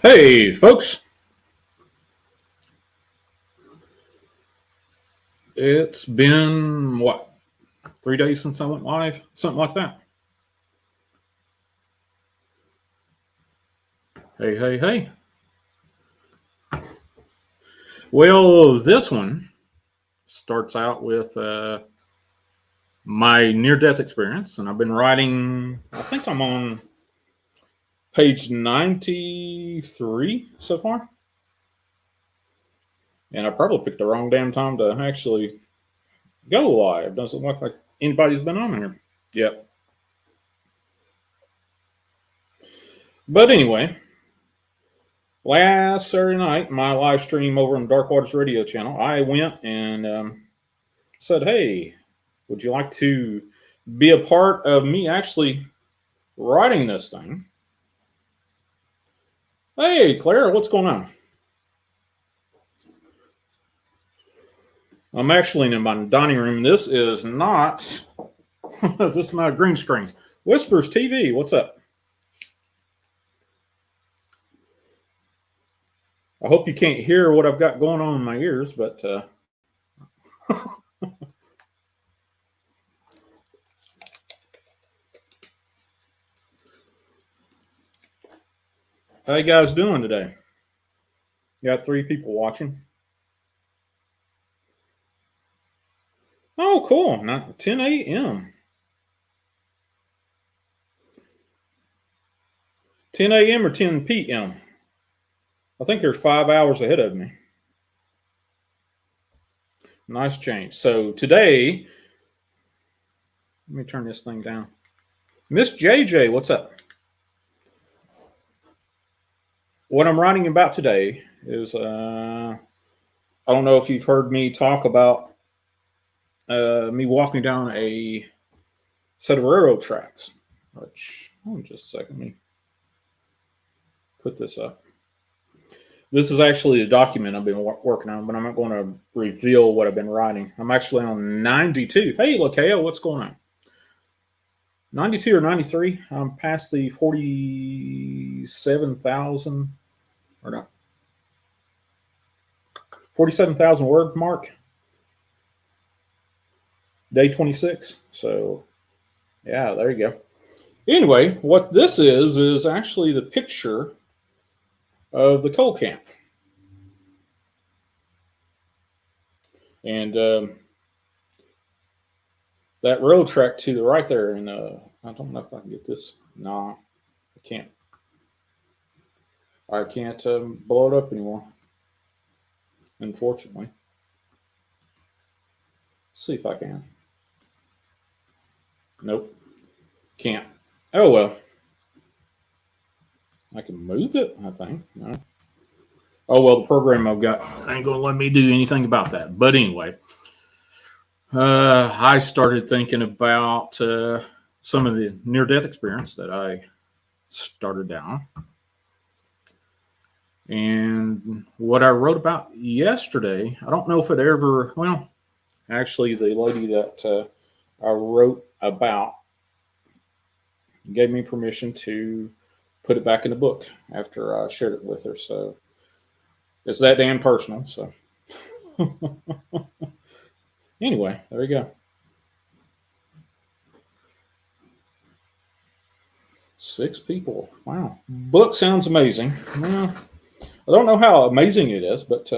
Hey, folks. It's been, what, 3 days since I went live? Something like that. Hey, hey, hey. Well, this one starts out with my near death experience, and I've been writing, I think I'm on page 93 so far. And I probably picked the wrong damn time to actually go live. Doesn't look like anybody's been on here yet. But anyway, last Saturday night, my live stream over on Dark Waters Radio channel, I went and said, "Hey, would you like to be a part of me actually writing this thing?" Hey, Claire, what's going on? I'm actually in my dining room. This is not this is not a green screen. Whispers TV, what's up? I hope you can't hear what I've got going on in my ears, but how you guys doing today? Got 3 people watching. Oh, cool. Not 10 a.m. 10 a.m. or 10 p.m. I think they're 5 hours ahead of me. Nice change. So today, let me turn this thing down. Miss JJ, what's up? What I'm writing about today is I don't know if you've heard me talk about me walking down a set of railroad tracks. Which, hold on just a second, let me put this up. This is actually a document I've been working on, but I'm not going to reveal what I've been writing. I'm actually on 92. Hey, Lakeo, what's going on? 92 or 93. I'm past the 47,000 or not. 47,000 word mark. Day 26. So, yeah, there you go. Anyway, what this is actually the picture of the coal camp. And that rail track to the right there, and I don't know if I can get this. No, I can't. I can't blow it up anymore, unfortunately. Let's see if I can. Nope, can't. Oh well. I can move it, I think. No. Oh well, the program I've got ain't going to let me do anything about that. But anyway, I started thinking about some of the near-death experience that I started down. And what I wrote about yesterday, I don't know if it ever, well, actually, the lady that I wrote about gave me permission to put it back in the book after I shared it with her. So it's that damn personal. So anyway, there you go. 6 people. Wow. Book sounds amazing. Well, I don't know how amazing it is, but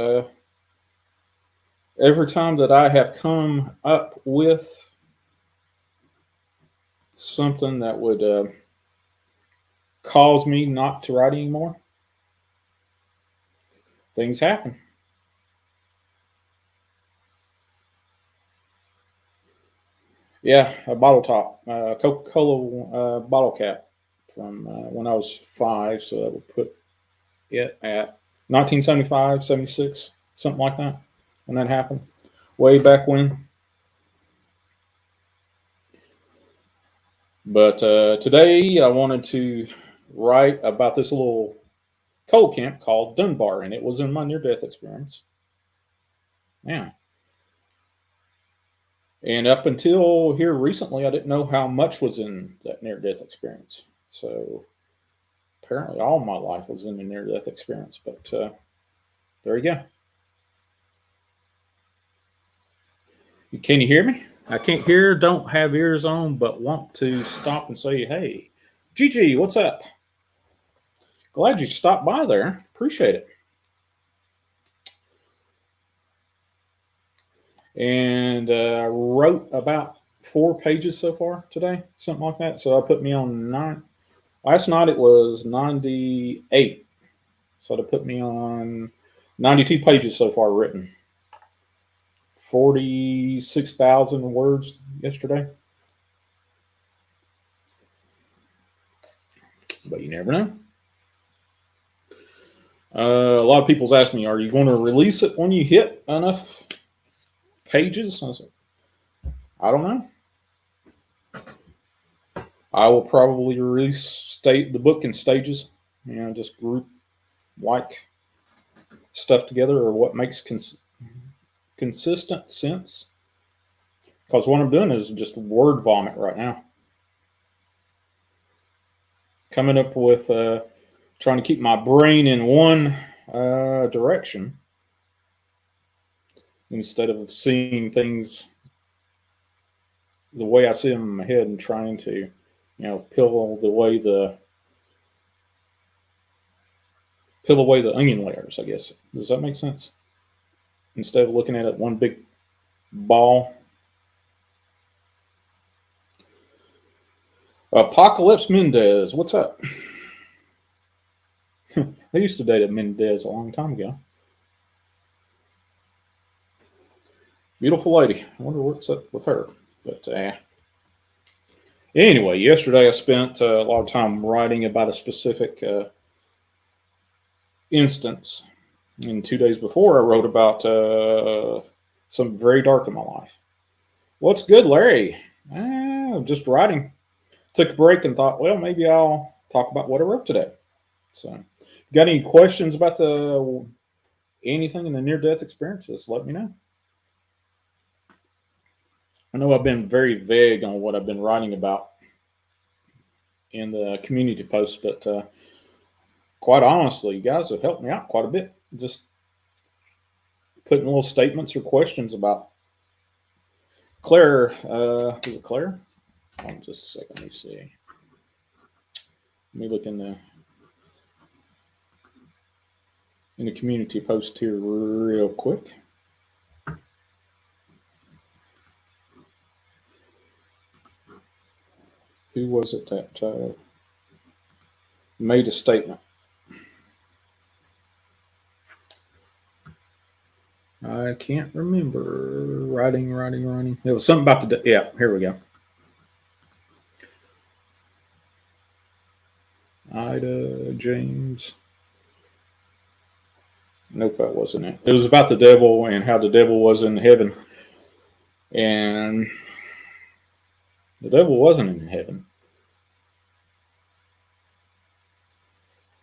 every time that I have come up with something that would cause me not to write anymore, things happen. Yeah, a bottle top, Coca-Cola bottle cap from when I was 5. So I would put it at 1975, 76, something like that, when that happened, way back when. But today I wanted to write about this little coal camp called Dunbar, and it was in my near-death experience. Yeah. And up until here recently, I didn't know how much was in that near-death experience. So Apparently, all my life was in a near-death experience, but there you go. Can you hear me? I can't hear, don't have ears on, but want to stop and say, hey, Gigi, what's up? Glad you stopped by there. Appreciate it. And I wrote about 4 pages so far today, something like that. So I put me on 9. Last night it was 98. So that put me on 92 pages so far written. 46,000 words yesterday. But you never know. A lot of people's asked me, are you going to release it when you hit enough pages? I said, I don't know. I will probably release the book in stages, just group like stuff together, or what makes consistent sense. Because what I'm doing is just word vomit right now. Coming up with trying to keep my brain in one direction instead of seeing things the way I see them in my head, and trying to, peel away the onion layers, I guess. Does that make sense? Instead of looking at it one big ball. Apocalypse Mendez, what's up? I used to date a Mendez a long time ago. Beautiful lady. I wonder what's up with her. But anyway, yesterday I spent a lot of time writing about a specific instance. And 2 days before, I wrote about something very dark in my life. What's good, Larry? Just writing. Took a break and thought, well, maybe I'll talk about what I wrote today. So, got any questions about anything in the near-death experience? Just let me know. I know I've been very vague on what I've been writing about in the community posts, but quite honestly, you guys have helped me out quite a bit. Just putting little statements or questions about Claire. Is it Claire? Hold on just a second. Let me see. Let me look in the community post here real quick. Who was it that made a statement? I can't remember. Writing. It was something about yeah, here we go. Ida James. Nope, that wasn't it. It was about the devil and how the devil was in heaven. And the devil wasn't in heaven.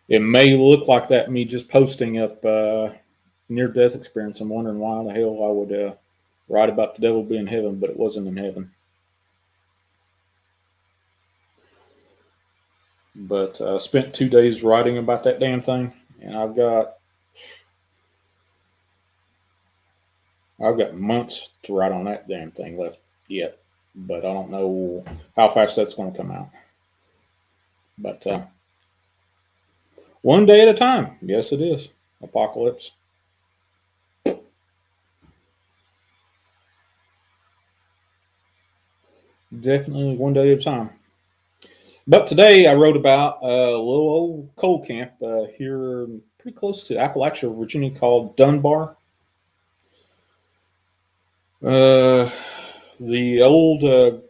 It may look like that, me just posting up near-death experience. I'm wondering why the hell I would write about the devil being in heaven, but it wasn't in heaven. But I spent 2 days writing about that damn thing, and I've got months to write on that damn thing left yet. But I don't know how fast that's going to come out. But one day at a time. Yes, it is. Apocalypse. Definitely one day at a time. But today I wrote about a little old coal camp here pretty close to Appalachia, Virginia, called Dunbar. The old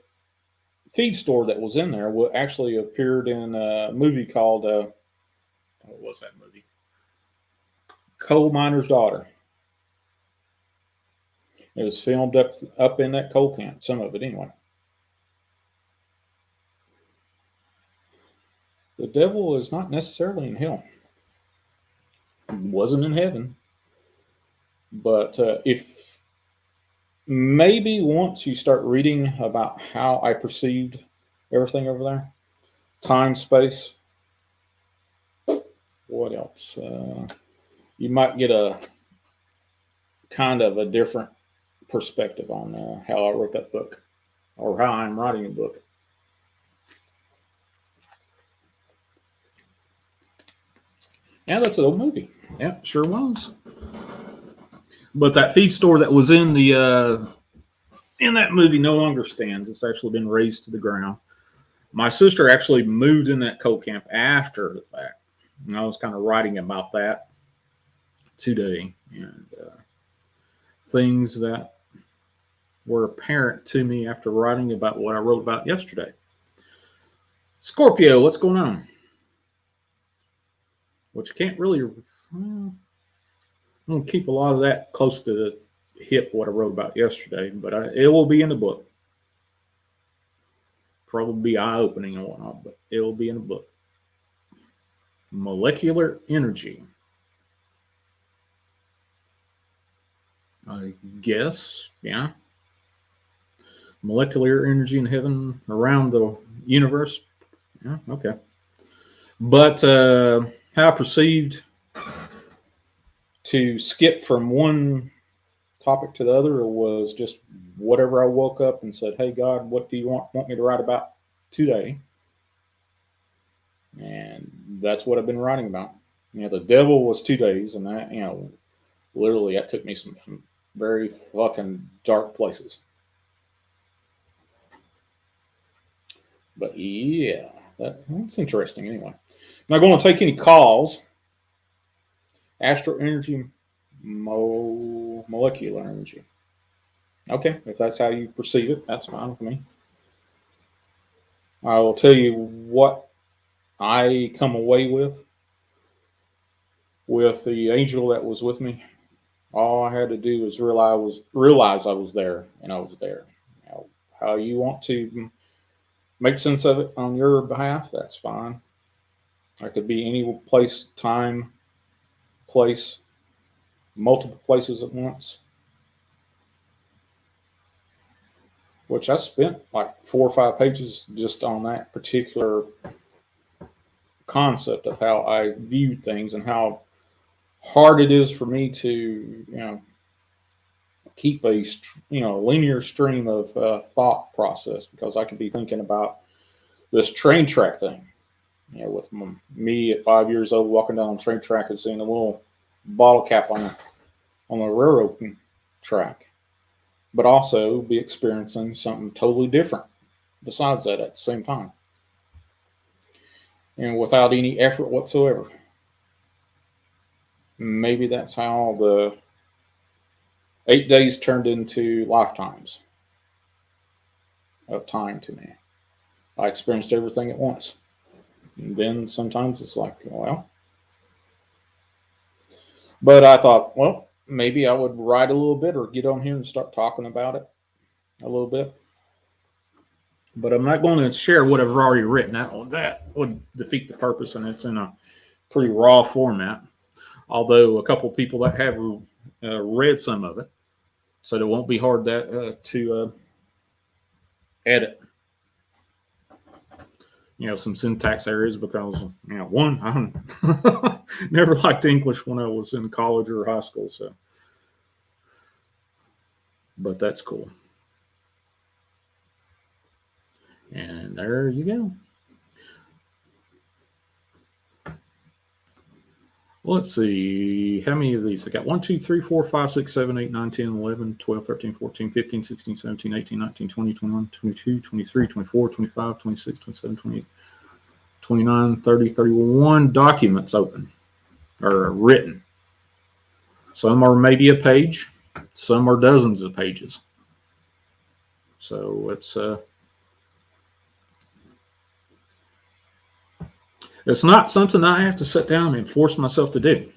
feed store that was in there actually appeared in a movie called, what was that movie? Coal Miner's Daughter. It was filmed up in that coal camp, some of it anyway. The devil is not necessarily in hell. He wasn't in heaven. But if maybe once you start reading about how I perceived everything over there, time, space, what else? You might get a kind of a different perspective on how I wrote that book or how I'm writing a book. Yeah, that's an old movie. Yeah, sure was. But that feed store that was in that movie no longer stands. It's actually been razed to the ground. My sister actually moved in that coal camp after the fact. And I was kind of writing about that today and things that were apparent to me after writing about what I wrote about yesterday. Scorpio, what's going on? Which you can't really. I'm going to keep a lot of that close to the hip, what I wrote about yesterday, but it will be in the book. Probably be eye opening and whatnot, but it will be in the book. Molecular energy. I guess, yeah. Molecular energy in heaven around the universe. Yeah, okay. But how I perceived to skip from one topic to the other was just whatever I woke up and said, "Hey God, what do you want me to write about today?" And that's what I've been writing about. The devil was 2 days, and that literally that took me some very fucking dark places. But yeah, that's interesting. Anyway, not going to take any calls. Astral energy, molecular energy. Okay, if that's how you perceive it, that's fine with me. I will tell you what I come away with the angel that was with me. All I had to do was realize I was there, and I was there. How you want to make sense of it on your behalf, that's fine. I could be any place, time, place, multiple places at once. Which I spent like 4 or 5 pages just on that particular concept of how I viewed things and how hard it is for me to, keep a linear stream of thought process, because I could be thinking about this train track thing. With me at 5 years old walking down the train track and seeing a little bottle cap on the railroad track, but also be experiencing something totally different besides that at the same time, and without any effort whatsoever. Maybe that's how the 8 days turned into lifetimes of time to me. I experienced everything at once. And then sometimes it's like, well. But I thought, well, maybe I would write a little bit or get on here and start talking about it a little bit. But I'm not going to share what I've already written. That would defeat the purpose, and it's in a pretty raw format. Although a couple of people that have read some of it, so it won't be hard to edit. Some syntax areas, because one, I never liked English when I was in college or high school, so. But that's cool. And there you go. Let's see. How many of these? I got 1, 2, 3, 4, 5, 6, 7, 8, 9, 10, 11, 12, 13, 14, 15, 16, 17, 18, 19, 20, 21, 22, 23, 24, 25, 26, 27, 28, 29, 30, 31 documents open or written. Some are maybe a page. Some are dozens of pages. So it's not something I have to sit down and force myself to do.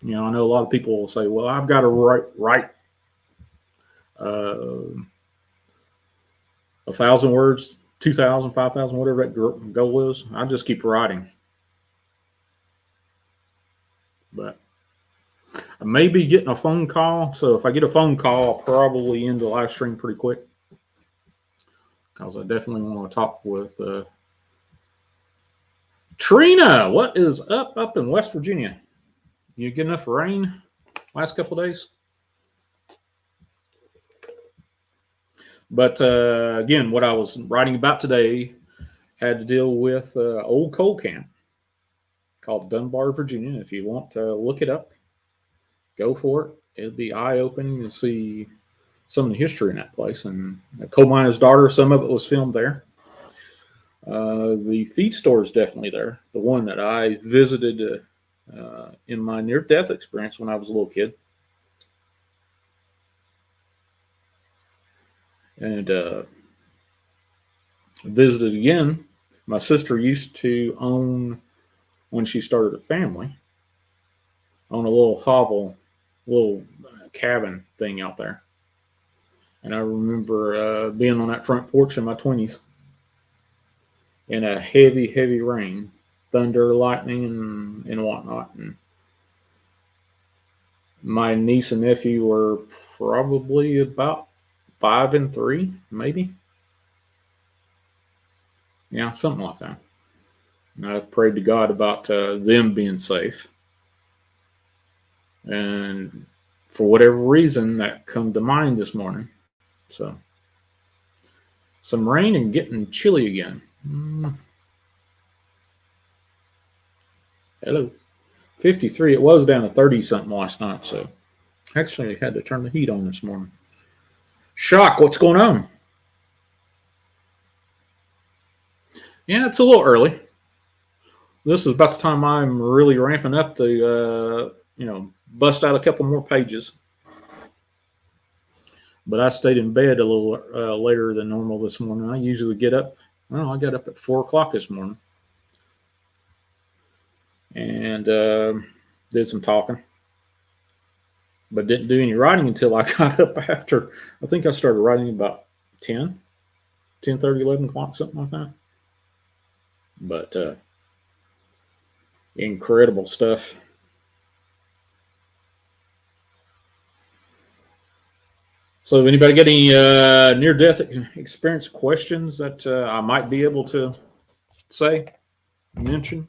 I know a lot of people will say, well, I've got to write 1,000 words, 2,000, 5,000, whatever that goal is. I just keep writing. But I may be getting a phone call. So if I get a phone call, I'll probably end the live stream pretty quick, because I definitely want to talk with Trina, what is up in West Virginia? You get enough rain last couple of days? But again, what I was writing about today had to deal with old coal camp called Dunbar, Virginia. If you want to look it up, go for it. It'll be eye opening to see some of the history in that place. And Coal Miner's Daughter, some of it was filmed there. The feed store is definitely there. The one that I visited in my near-death experience when I was a little kid. And visited again. My sister used to own, when she started a family, own a little hovel, little cabin thing out there. And I remember being on that front porch in my 20s in a heavy, heavy rain, thunder, lightning, and whatnot. And my niece and nephew were probably about 5 and 3, maybe. Yeah, something like that. And I prayed to God about them being safe. And for whatever reason, that come to mind this morning. So, some rain and getting chilly again. Hello. 53. It was down to 30 something last night. So, actually, I had to turn the heat on this morning. Shock, what's going on? Yeah, it's a little early. This is about the time I'm really ramping up to, bust out a couple more pages. But I stayed in bed a little later than normal this morning. I usually get up. Well, I got up at 4 o'clock this morning. And did some talking. But didn't do any writing until I got up after. I think I started writing about 10:30, 11 o'clock, something like that. But incredible stuff. So, anybody get any near-death experience questions that I might be able to mention?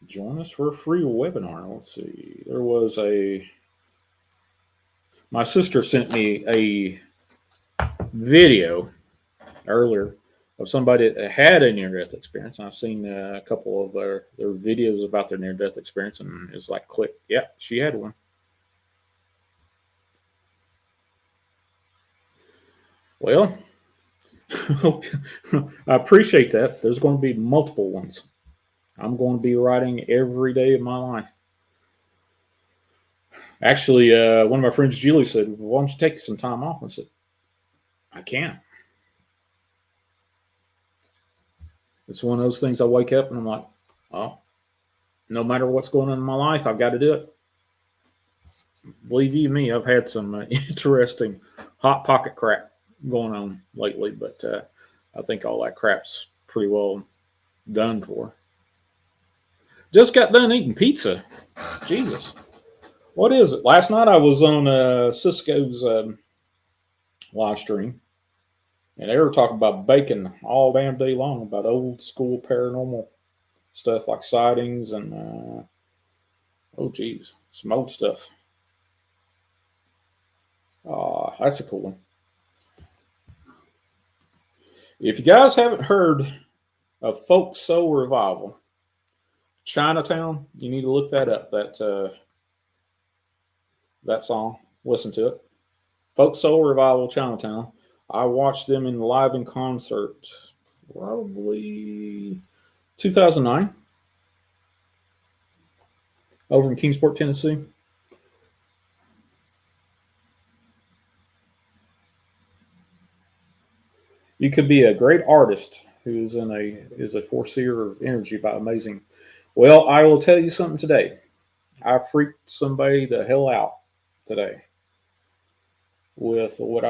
Join us for a free webinar. Let's see. My sister sent me a video earlier of somebody that had a near-death experience. I've seen a couple of their videos about their near-death experience, and it's like, click, yeah, she had one. Well, I appreciate that. There's going to be multiple ones. I'm going to be writing every day of my life. Actually, one of my friends, Julie, said, why don't you take some time off? I said, I can't. It's one of those things I wake up and I'm like, oh, no matter what's going on in my life, I've got to do it. Believe you me, I've had some interesting hot pocket crap going on lately, but I think all that crap's pretty well done for. Just got done eating pizza. Jesus. What is it? Last night I was on Cisco's live stream, and they were talking about bacon all damn day long about old school paranormal stuff like sightings and, some old stuff. That's a cool one. If you guys haven't heard of Folk Soul Revival, Chinatown, you need to look that up. That song, listen to it. Folk Soul Revival, Chinatown. I watched them live in concert probably 2009 over in Kingsport, Tennessee. You could be a great artist who is a foreseer of energy by amazing. Well, I will tell you something today. I freaked somebody the hell out today with what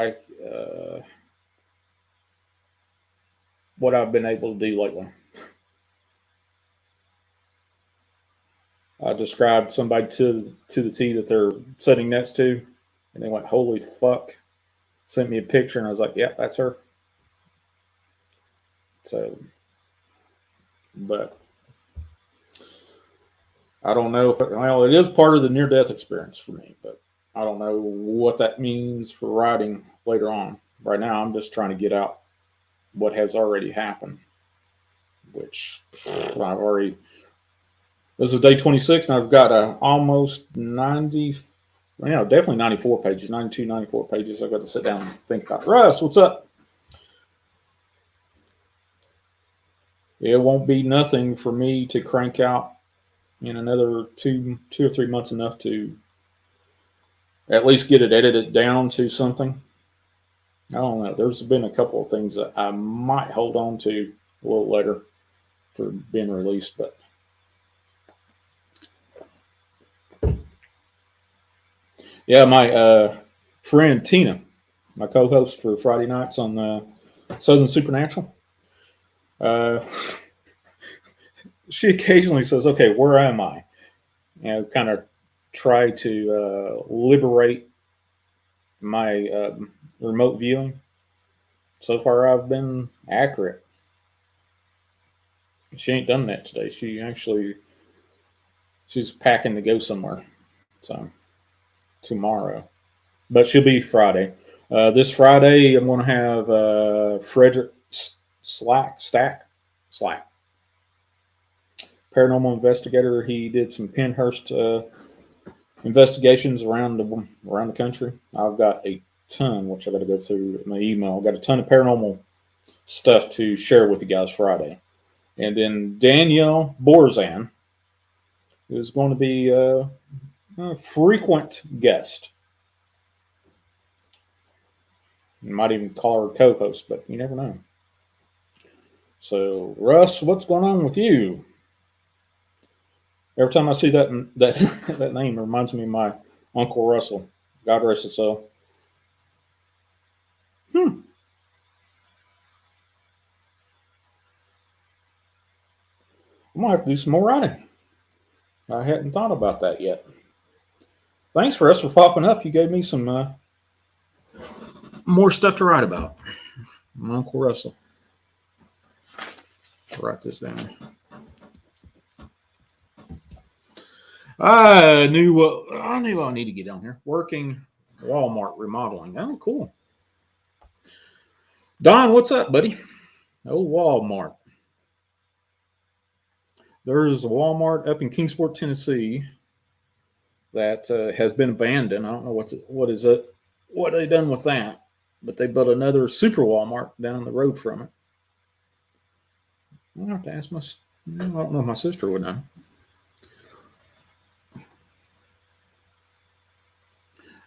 I've been able to do lately. I described somebody to the T that they're sitting next to, and they went, "Holy fuck!" Sent me a picture, and I was like, "Yeah, that's her." So, but I don't know if well, it is part of the near-death experience for me, but I don't know what that means for riding later on. Right now, I'm just trying to get out what has already happened, which I've already. This is day 26, and I've got almost 90, definitely 94 pages, 92, 94 pages. I've got to sit down and think about. Russ, what's up? It won't be nothing for me to crank out in another 2 or 3 months, enough to at least get it edited down to something. I don't know. There's been a couple of things that I might hold on to a little later for being released, but yeah, my friend Tina, my co-host for Friday nights on Southern Supernatural, uh, she occasionally says, "Okay, where am I?" Kind of try to liberate my remote viewing. So far, I've been accurate. She ain't done that today. She's packing to go somewhere. So tomorrow, but she'll be Friday. This Friday, I'm going to have Frederick Slack, paranormal investigator. He did some Penhurst investigations around the country. I've got a ton, which I got to go through my email. I've got a ton of paranormal stuff to share with you guys Friday, and then Danielle Borzan is going to be a frequent guest. You might even call her co-host, but you never know. So, Russ, what's going on with you? Every time I see that that name, it reminds me of my Uncle Russell. God rest his soul. Hmm. I might have to do some more writing. I hadn't thought about that yet. Thanks, Russ, for popping up. You gave me some more stuff to write about. My Uncle Russell. I'll write this down. I knew I need to get on here. Working Walmart remodeling. Oh, cool. Don, what's up, buddy? Oh, Walmart. There's a Walmart up in Kingsport, Tennessee, that has been abandoned. I don't know what they done with that, but they built another super Walmart down the road from it. I'll have to ask I don't know if my sister would know.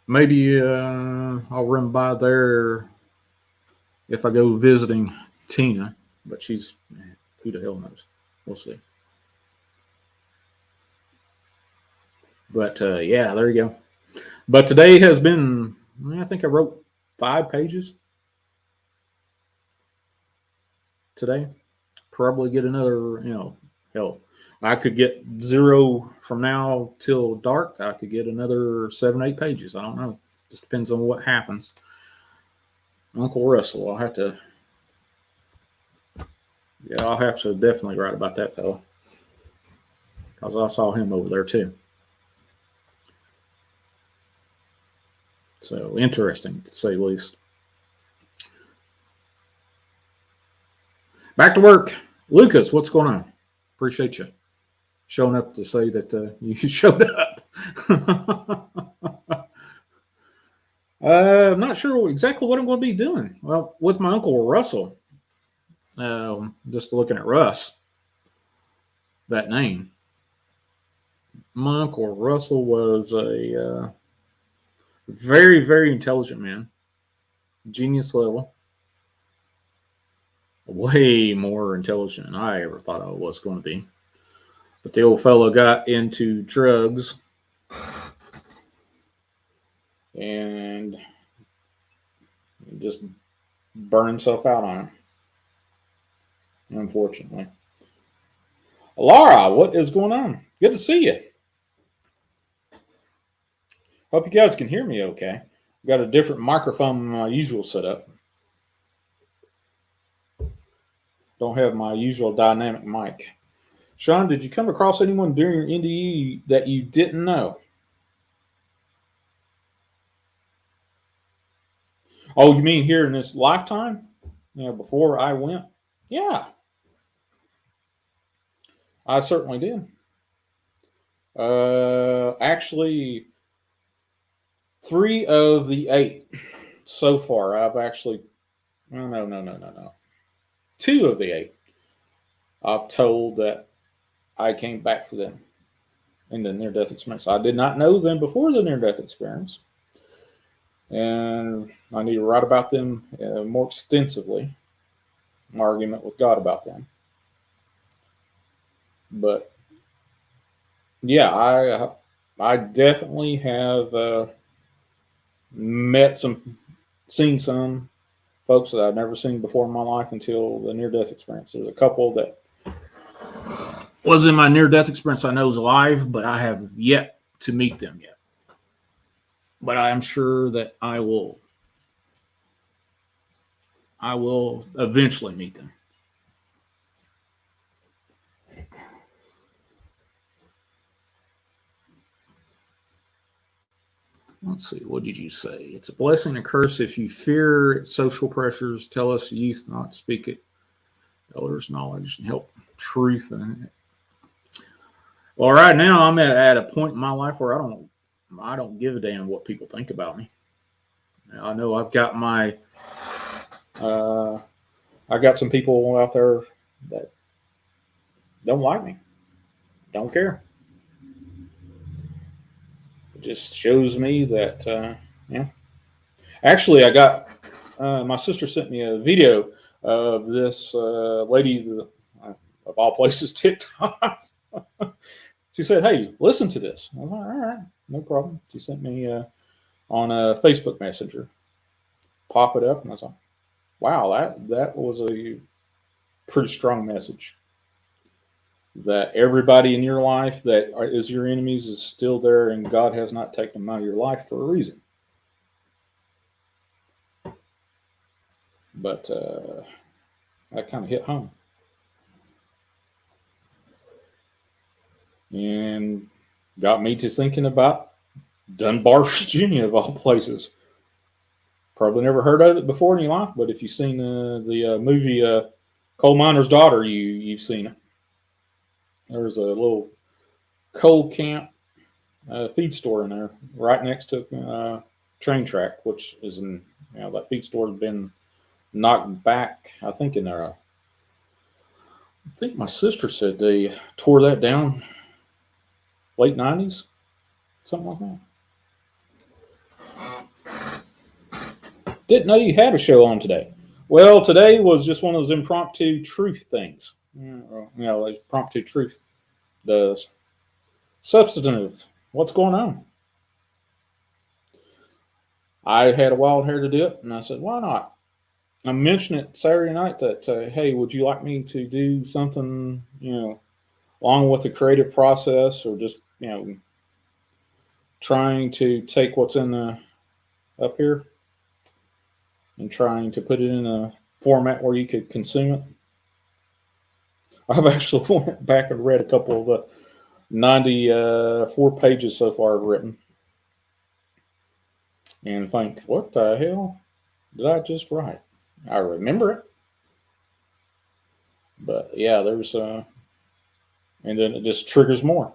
Maybe I'll run by there if I go visiting Tina, but who the hell knows? We'll see. But yeah, there you go. But today has been, I think I wrote 5 pages today. Probably get another, hell, I could get 0 from now till dark. I could get another 7, 8 pages. I don't know. Just depends on what happens. Uncle Russell, I'll have to definitely write about that fellow. Because I saw him over there too. So interesting to say the least. Back to work. Lucas, what's going on? Appreciate you showing up to say that you showed up. I'm not sure exactly what I'm going to be doing. Well, with my Uncle Russell, just looking at Russ, that name. My Uncle Russell was a very, very intelligent man, genius level, way more intelligent than I ever thought I was going to be. But the old fellow got into drugs and just burned himself out on it, unfortunately. Laura, what is going on? Good to see you. Hope you guys can hear me okay. Got a different microphone than my usual setup. Don't have my usual dynamic mic. Sean, did you come across anyone during your NDE that you didn't know? Oh, you mean here in this lifetime? Before I went? Yeah, I certainly did. Actually, 3 of the 8 so far. I've actually, no. 2 of the 8. I've told that I came back for them in the near-death experience. I did not know them before the near-death experience, and I need to write about them more extensively. My argument with God about them, but yeah, I definitely have seen some folks that I've never seen before in my life until the near-death experience. There's a couple that was in my near-death experience I know is alive, but I have yet to meet them yet. But I am sure that I will eventually meet them. Let's see. What did you say? It's a blessing and a curse if you fear social pressures. Tell us youth not speak it. Elders' knowledge and help truth. Well, right now I'm at a point in my life where I don't give a damn what people think about me. I know I've got I got some people out there that don't like me, don't care. It just shows me that, yeah. Actually, I got my sister sent me a video of this lady, of all places, TikTok. She said, "Hey, listen to this." I was like, "All right, no problem." She sent me on a Facebook Messenger. Pop it up, and I was like, "Wow, that was a pretty strong message. That everybody in your life that is your enemies is still there, and God has not taken them out of your life for a reason." But that kind of hit home, and got me to thinking about Dunbar, Virginia, of all places. Probably never heard of it before in your life, but if you've seen the movie Coal Miner's Daughter, you've seen it. There's a little coal camp feed store in there, right next to train track, which is that feed store has been knocked back. I think I think my sister said they tore that down late '90s, something like that. Didn't know you had a show on today. Well, today was just one of those impromptu truth things. Impromptu truth does. Substantive. What's going on? I had a wild hair to do it, and I said, why not? I mentioned it Saturday night that, hey, would you like me to do something, along with the creative process, or just, trying to take what's in the up here and trying to put it in a format where you could consume it. I've actually went back and read a couple of the 94 pages so far I've written and think, what the hell did I just write? I remember it. But yeah, there's and then it just triggers more.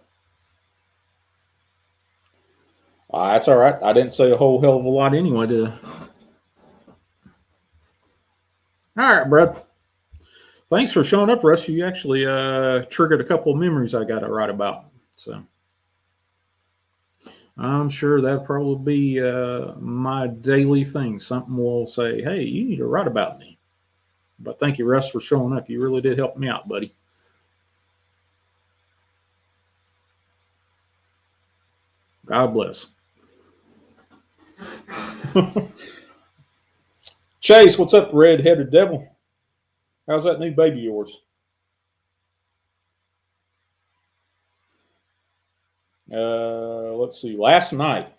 That's all right. I didn't say a whole hell of a lot anyway, did I? All right, bro. Thanks for showing up, Russ. You actually triggered a couple of memories I got to write about. So I'm sure that'll probably be my daily thing. Something will say, hey, you need to write about me. But thank you, Russ, for showing up. You really did help me out, buddy. God bless. Chase, what's up, red-headed devil? How's that new baby of yours? Let's see. Last night,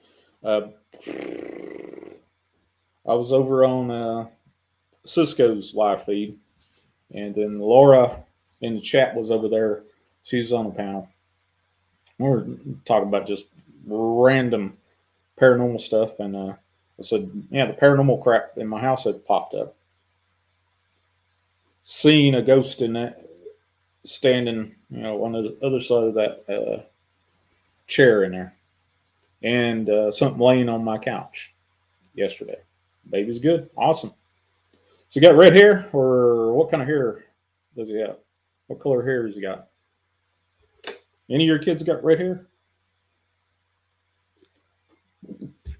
I was over on Cisco's live feed, And then Laura in the chat was over there. She's on the panel. We're talking about just random paranormal stuff. And I said, yeah, the paranormal crap in my house had popped up. Seeing a ghost in that, standing, on the other side of that chair in there. And something laying on my couch yesterday. Baby's good. Awesome. So he got red hair, or what kind of hair does he have? What color hair has he got? Any of your kids got red hair?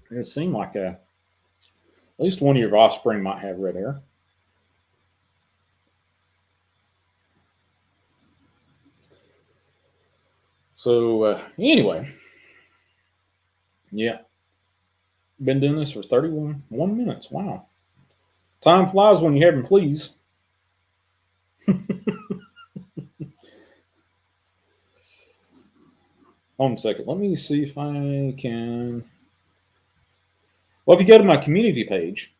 It seemed like at least one of your offspring might have red hair. So anyway, yeah, been doing this for 31 minutes. Wow, time flies when you're having fleas. Hold on a second. Let me see if I can. Well, if you go to my community page,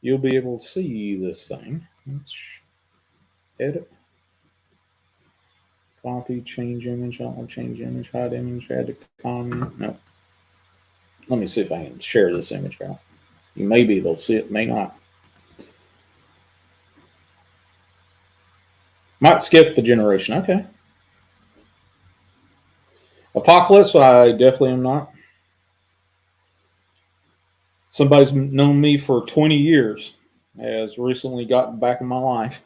you'll be able to see this thing. Let's edit. Copy, change image. I don't want to change image, hide image, add to comment. No. Let me see if I can share this image out. You may be able to see it, may not. Might skip a generation. Okay. Apocalypse, I definitely am not. Somebody's known me for 20 years, has recently gotten back in my life.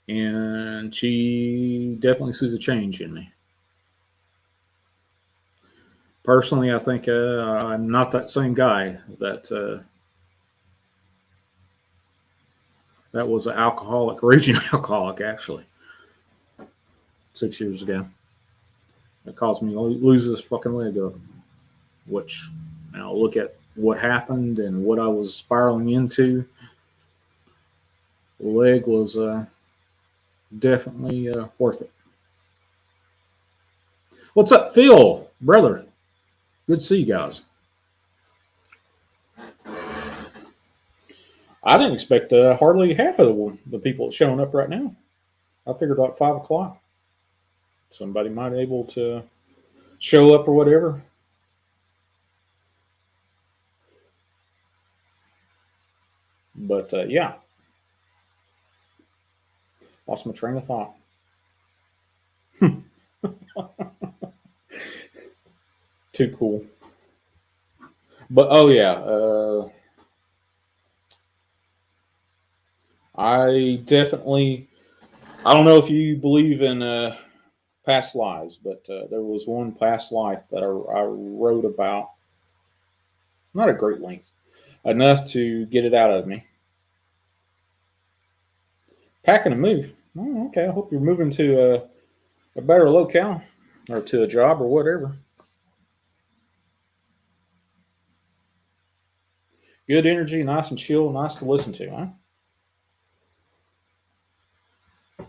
And she definitely sees a change in me. Personally, I think I'm not that same guy that was an alcoholic, raging alcoholic, actually, 6 years ago. It caused me to lose this fucking leg up, which now look at what happened and what I was spiraling into. The leg was definitely worth it. What's up, Phil, brother? Good to see you guys. I didn't expect hardly half of the people showing up right now. I figured about 5 o'clock. Somebody might be able to show up or whatever. But yeah. Lost my train of thought. Too cool. But oh yeah. I definitely. I don't know if you believe in past lives, but there was one past life that I wrote about. Not a great length, enough to get it out of me. Packing a move. Oh, okay, I hope you're moving to a better locale or to a job or whatever. Good energy, nice and chill, nice to listen to, huh?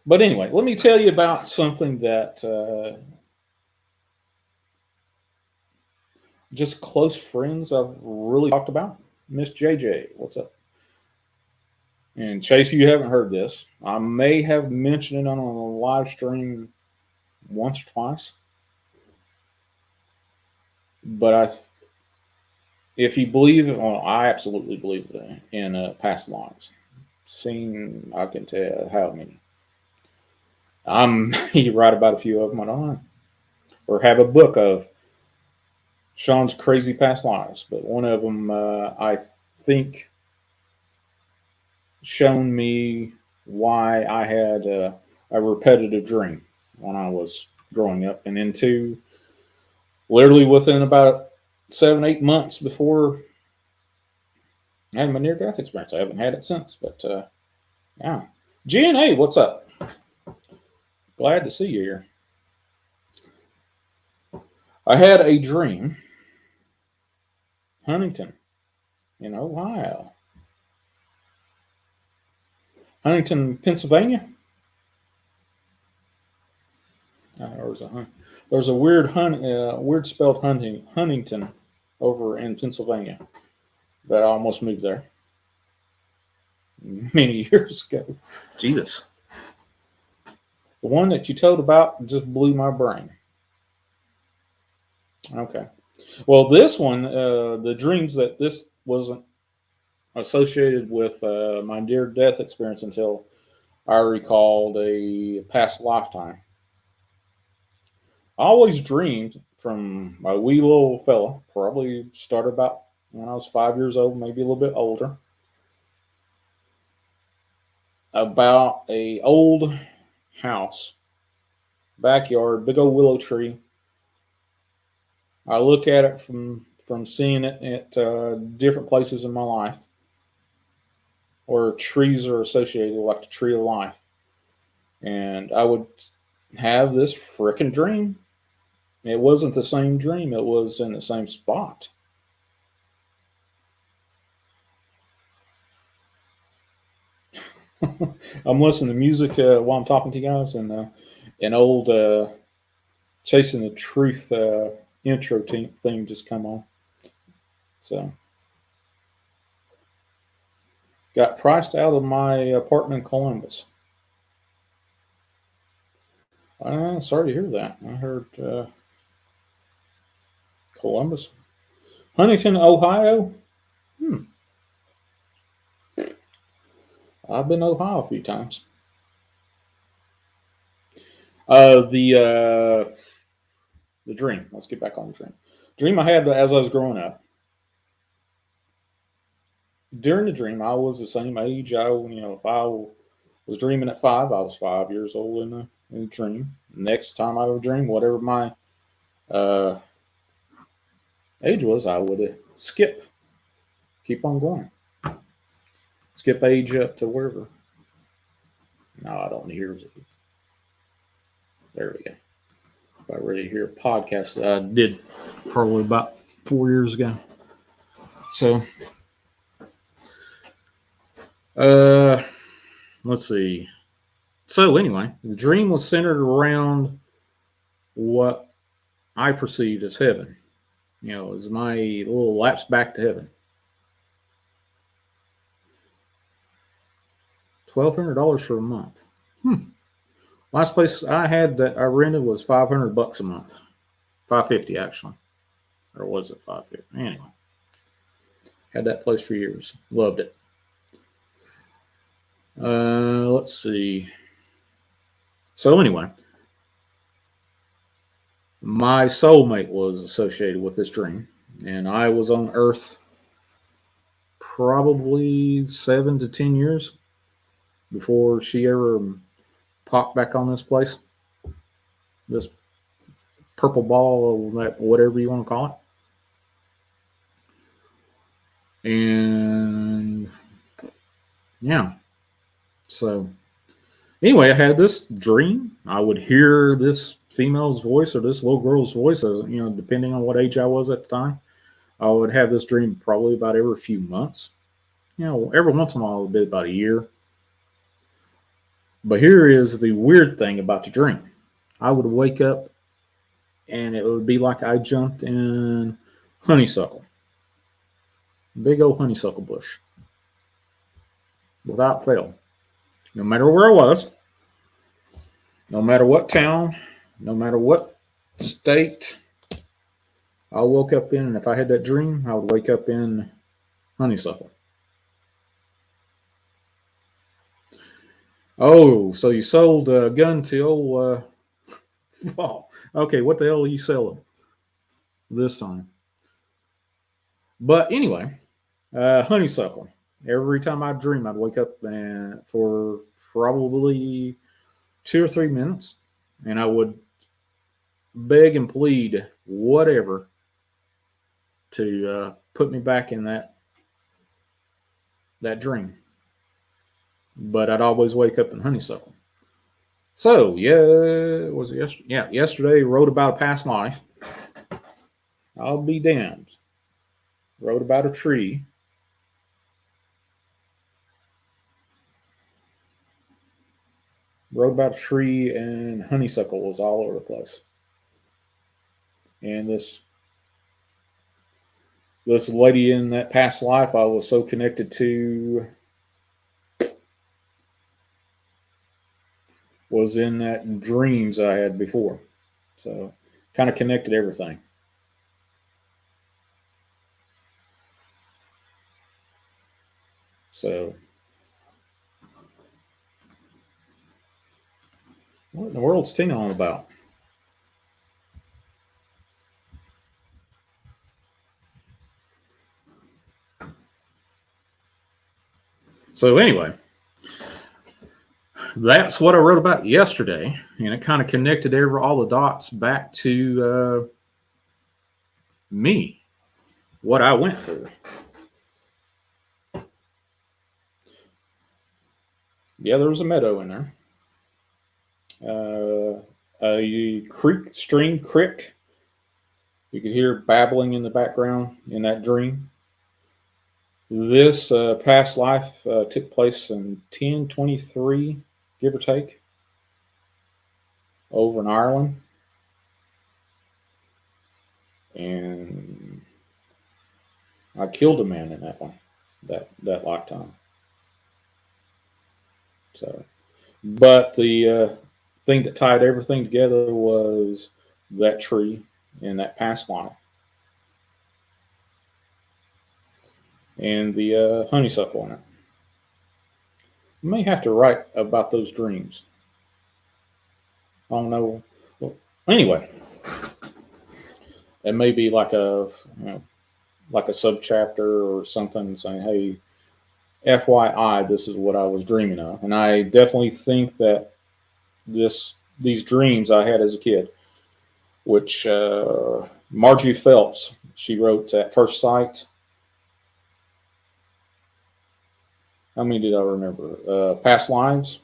But anyway, let me tell you about something that just close friends I've really talked about. Miss JJ, what's up? And Chase, you haven't heard this. I may have mentioned it on a live stream once or twice. But if you believe, well, I absolutely believe in past lives. Seen, I can tell how many. You write about a few of them, I don't know. Or have a book of Sean's crazy past lives. But one of them, I think, shown me why I had a repetitive dream when I was growing up, and into literally within about 7-8 months before I had my near death experience. I haven't had it since, but yeah. GNA, what's up? Glad to see you here. I had a dream, Huntington, in Ohio. Huntington, Pennsylvania. There's a weird spelled Huntington over in Pennsylvania. that I almost moved there many years ago. Jesus. The one that you told about just blew my brain. Okay. Well, this one, the dreams that this wasn't associated with my near death experience until I recalled a past lifetime. I always dreamed from my wee little fella, probably started about when I was 5 years old, maybe a little bit older, about a old house, backyard, big old willow tree. I look at it from seeing it at different places in my life where trees are associated, like the tree of life, and I would have this freaking dream. It wasn't the same dream; it was in the same spot. I'm listening to music while I'm talking to you guys, and an old "Chasing the Truth" intro theme just come on. So, got priced out of my apartment in Columbus. Sorry to hear that. I heard Columbus, Huntington, Ohio. Hmm. I've been to Ohio a few times. The dream. Let's get back on the dream. Dream I had as I was growing up. During the dream, I was the same age. If I was dreaming at 5, I was 5 years old in the dream. Next time I would dream, whatever my uh, age was, I would skip, keep on going, skip age up to wherever. No, I don't hear it. There we go. If I really hear a podcast that I did probably about 4 years ago. So, uh, let's see. So anyway, the dream was centered around what I perceived as heaven. As my little lapse back to heaven. $1,200 for a month. Last place I had that I rented was $500 a month. $550 actually, or was it $550? Anyway, had that place for years. Loved it. Let's see. So anyway, my soulmate was associated with this dream, and I was on Earth probably 7 to 10 years before she ever popped back on this place. This purple ball, whatever you want to call it. And yeah. So anyway, I had this dream. I would hear this female's voice or this little girl's voice, depending on what age I was at the time. I would have this dream probably about every few months. Every once in a while, it would be about a year. But here is the weird thing about the dream. I would wake up and it would be like I jumped in honeysuckle. Big old honeysuckle bush. Without fail. No matter where I was, no matter what town, no matter what state I woke up in, and if I had that dream, I would wake up in honeysuckle. Oh, so you sold a gun till fall. Okay, what the hell are you selling this time? But anyway, honeysuckle. Every time I dream, I'd wake up for probably 2 or 3 minutes, and I would beg and plead, whatever, to put me back in that dream. But I'd always wake up in honeysuckle. So yeah, was it yesterday? Yeah, yesterday wrote about a past life. I'll be damned. Wrote about a tree. Wrote about a tree, and honeysuckle was all over the place. And this this lady in that past life I was so connected to was in that dreams I had before. So kind of connected everything. So what in the world's Tina on about? So anyway, that's what I wrote about yesterday, and it kind of connected all the dots back to me, what I went through. Yeah, there was a meadow in there. A creek. You could hear babbling in the background in that dream. This past life took place in 1023, give or take, over in Ireland. And I killed a man in that one, that lifetime. So, but the thing that tied everything together was that tree in that past life, and the honeysuckle in it. I may have to write about those dreams. I don't know. Well, anyway, it may be like like a subchapter or something saying, "Hey, FYI, this is what I was dreaming of," and I definitely think that these dreams I had as a kid, which Margie Phelps, she wrote at first sight. How many did I remember? Past lives.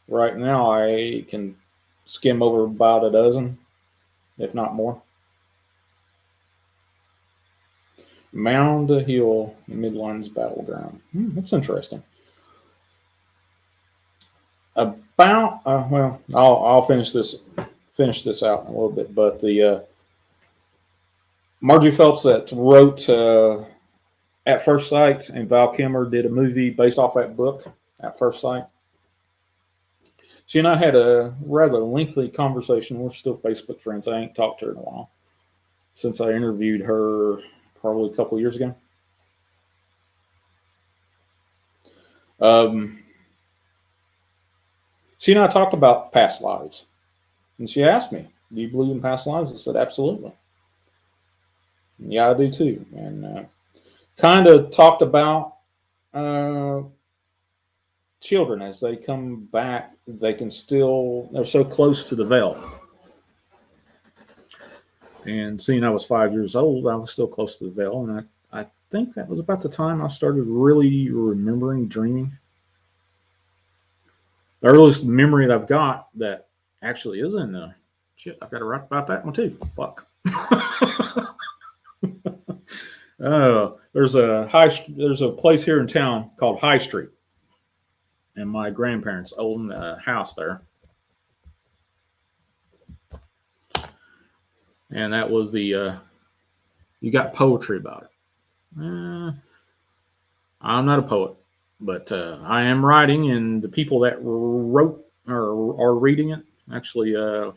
Right now, I can skim over about a dozen, if not more. Mound Hill, Midlands Battleground. That's interesting. About well, I'll finish this out in a little bit, but the Margie Phelps that wrote At First Sight, and Val Kilmer did a movie based off that book, At First Sight. She and I had a rather lengthy conversation. We're still Facebook friends. I ain't talked to her in a while since I interviewed her probably a couple years ago. She and I talked about past lives, and she asked me, "Do you believe in past lives?" I said, "Absolutely." Yeah, I do too. And kind of talked about uh, children as they come back, they're so close to the veil. And seeing I was 5 years old, I was still close to the veil. And I think that was about the time I started really remembering dreaming. The earliest memory that I've got that actually is in shit, I've got to write about that one too. Fuck. There's a place here in town called High Street, and my grandparents own a house there. And that was the you got poetry about it. I'm not a poet, but I am writing, and the people that wrote or are reading it actually, I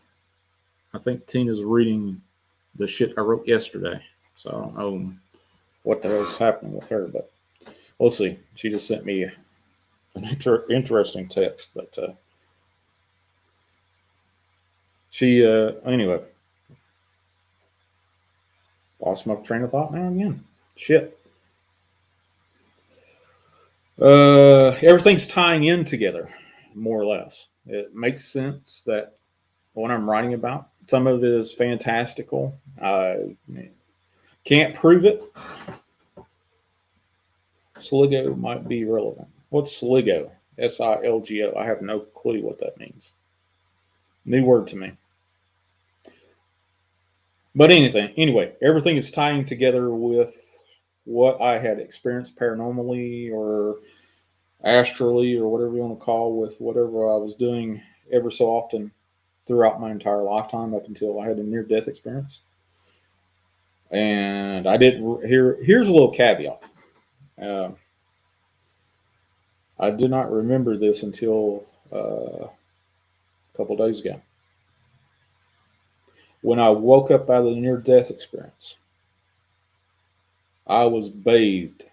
think Tina's reading the shit I wrote yesterday. So I don't know what the hell's happening with her, but we'll see. She just sent me an interesting text, but she anyway. Lost my train of thought now again. Shit. Everything's tying in together, more or less. It makes sense that what I'm writing about, some of it is fantastical. I can't prove it. Sligo might be relevant. What's Sligo? Silgo. I have no clue what that means. New word to me. But anyway, everything is tying together with what I had experienced paranormally or astrally or whatever you want to call with whatever I was doing ever so often throughout my entire lifetime up until I had a near-death experience. And I didn't hear. Here's a little caveat. Uh, I did not remember this until a couple days ago when I woke up out of the near-death experience. I was bathed.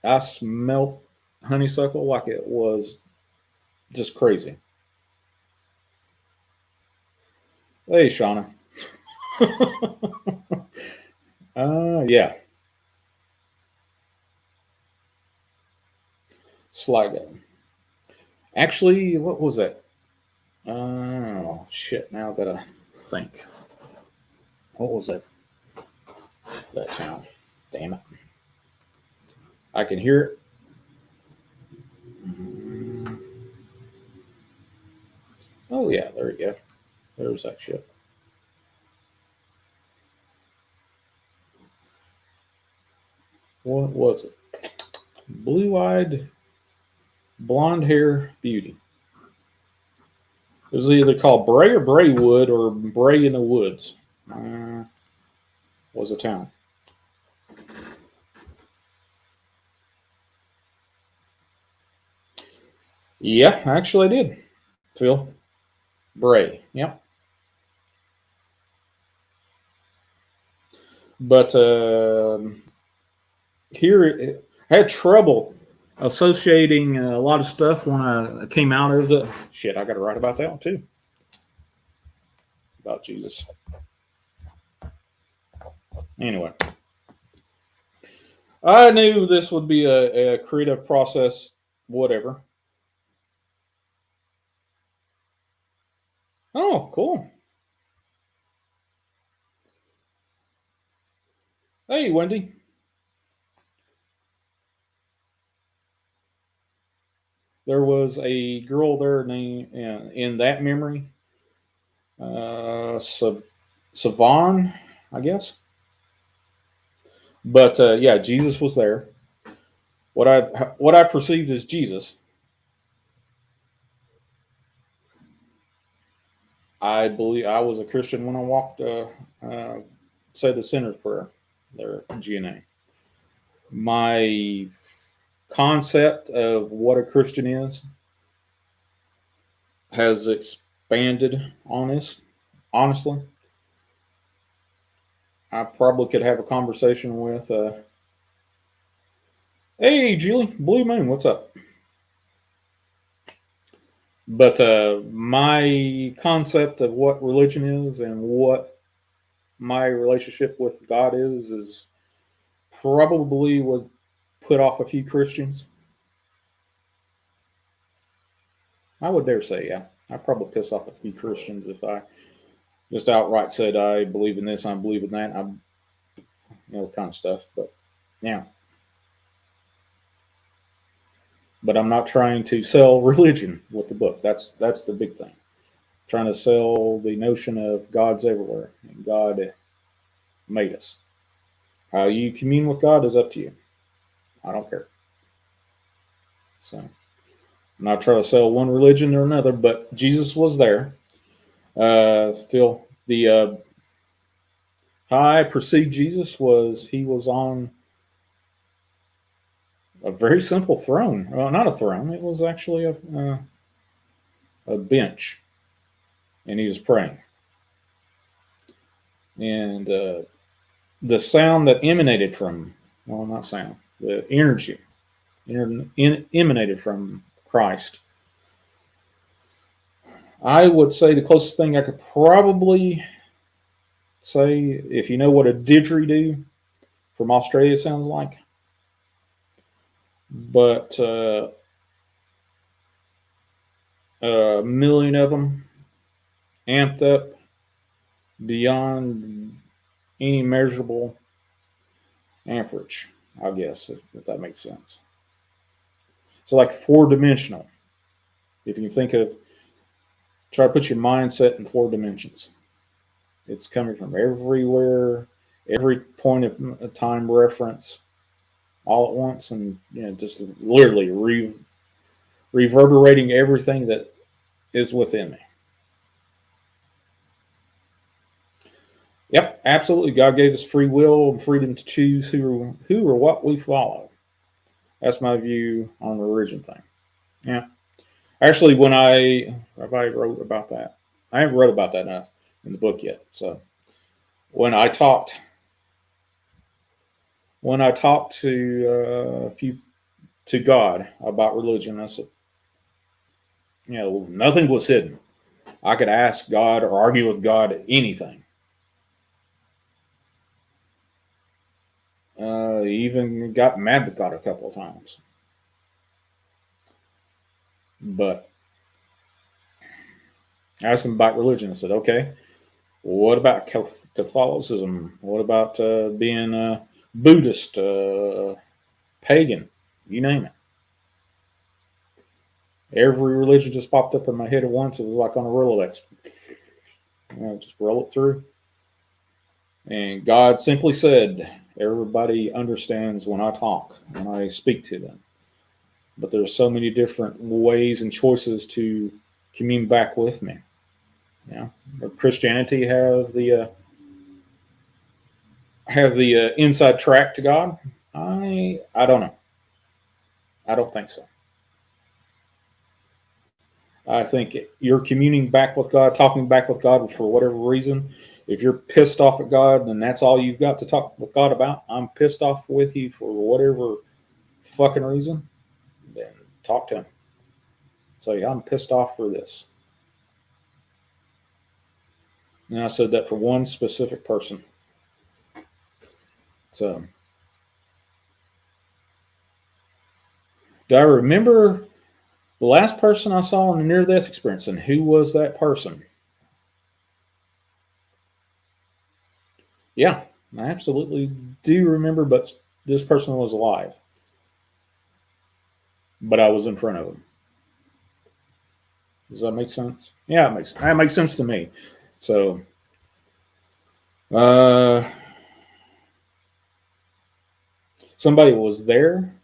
I smelled honeysuckle like it was just crazy. Hey, Shauna. Yeah. Sligo. Actually, what was that? Oh, shit. Now I've got to think. What was that town? Damn it. I can hear it. Oh, yeah. There you go. There's that shit. What was it? Blue-eyed, blonde-hair beauty. It was either called Bray or Braywood or Bray in the Woods. Was a town. Yeah, actually I did. Phil. Bray. Yep. But here I had trouble associating a lot of stuff when I came out of the shit. I got to write about that one too. About Jesus. Anyway, I knew this would be a creative process, whatever. Oh, cool. Hey, Wendy. There was a girl there named in that memory, Savon, I guess. But yeah, Jesus was there. What I perceived as Jesus, I believe I was a Christian when I walked, said the sinner's prayer there at GNA. My concept of what a Christian is has expanded on this. Honestly, I probably could have a conversation with, hey, Julie, Blue Moon, what's up? But my concept of what religion is and what my relationship with God is probably would put off a few Christians. I would dare say, yeah. I'd probably piss off a few Christians if I just outright said I believe in this, I believe in that, kind of stuff. But yeah. But I'm not trying to sell religion with the book. That's the big thing. I'm trying to sell the notion of God's everywhere and God made us. How you commune with God is up to you. I don't care. So I'm not trying to sell one religion or another, but Jesus was there. Phil, how I perceived Jesus was he was on a very simple throne. Well, not a throne. It was actually a bench, and he was praying. And the sound that emanated from, well, not sound, the energy emanated from Christ. I would say the closest thing I could probably say, if you know what a didgeridoo from Australia sounds like, but a million of them amped up beyond any measurable amperage, I guess, if that makes sense. It's like four-dimensional. If you think of, try to put your mindset in four dimensions. It's coming from everywhere, every point of time reference, all at once, and just literally reverberating everything that is within me. Yep, absolutely. God gave us free will and freedom to choose who or what we follow. That's my view on the religion thing. Yeah. Actually, when I wrote about that, I haven't wrote about that enough in the book yet. So when I talked to a few to God about religion, I said, nothing was hidden. I could ask God or argue with God anything. Even got mad with God a couple of times. But I asked him about religion. I said, okay, what about Catholicism? What about being a Buddhist, pagan? You name it. Every religion just popped up in my head at once. It was like on a Rolodex. Just roll it through. And God simply said, everybody understands when I talk, when I speak to them. But there's so many different ways and choices to commune back with me. Yeah, Christianity have the inside track to God? I don't know. I don't think so. I think you're communing back with God, talking back with God for whatever reason. If you're pissed off at God, then that's all you've got to talk with God about. I'm pissed off with you for whatever fucking reason. Then talk to him. Say, I'm pissed off for this. And I said that for one specific person. So, do I remember the last person I saw in a near death experience? And who was that person? Yeah, I absolutely do remember, but this person was alive. But I was in front of him. Does that make sense? Yeah, that makes sense to me. So, uh, somebody was there.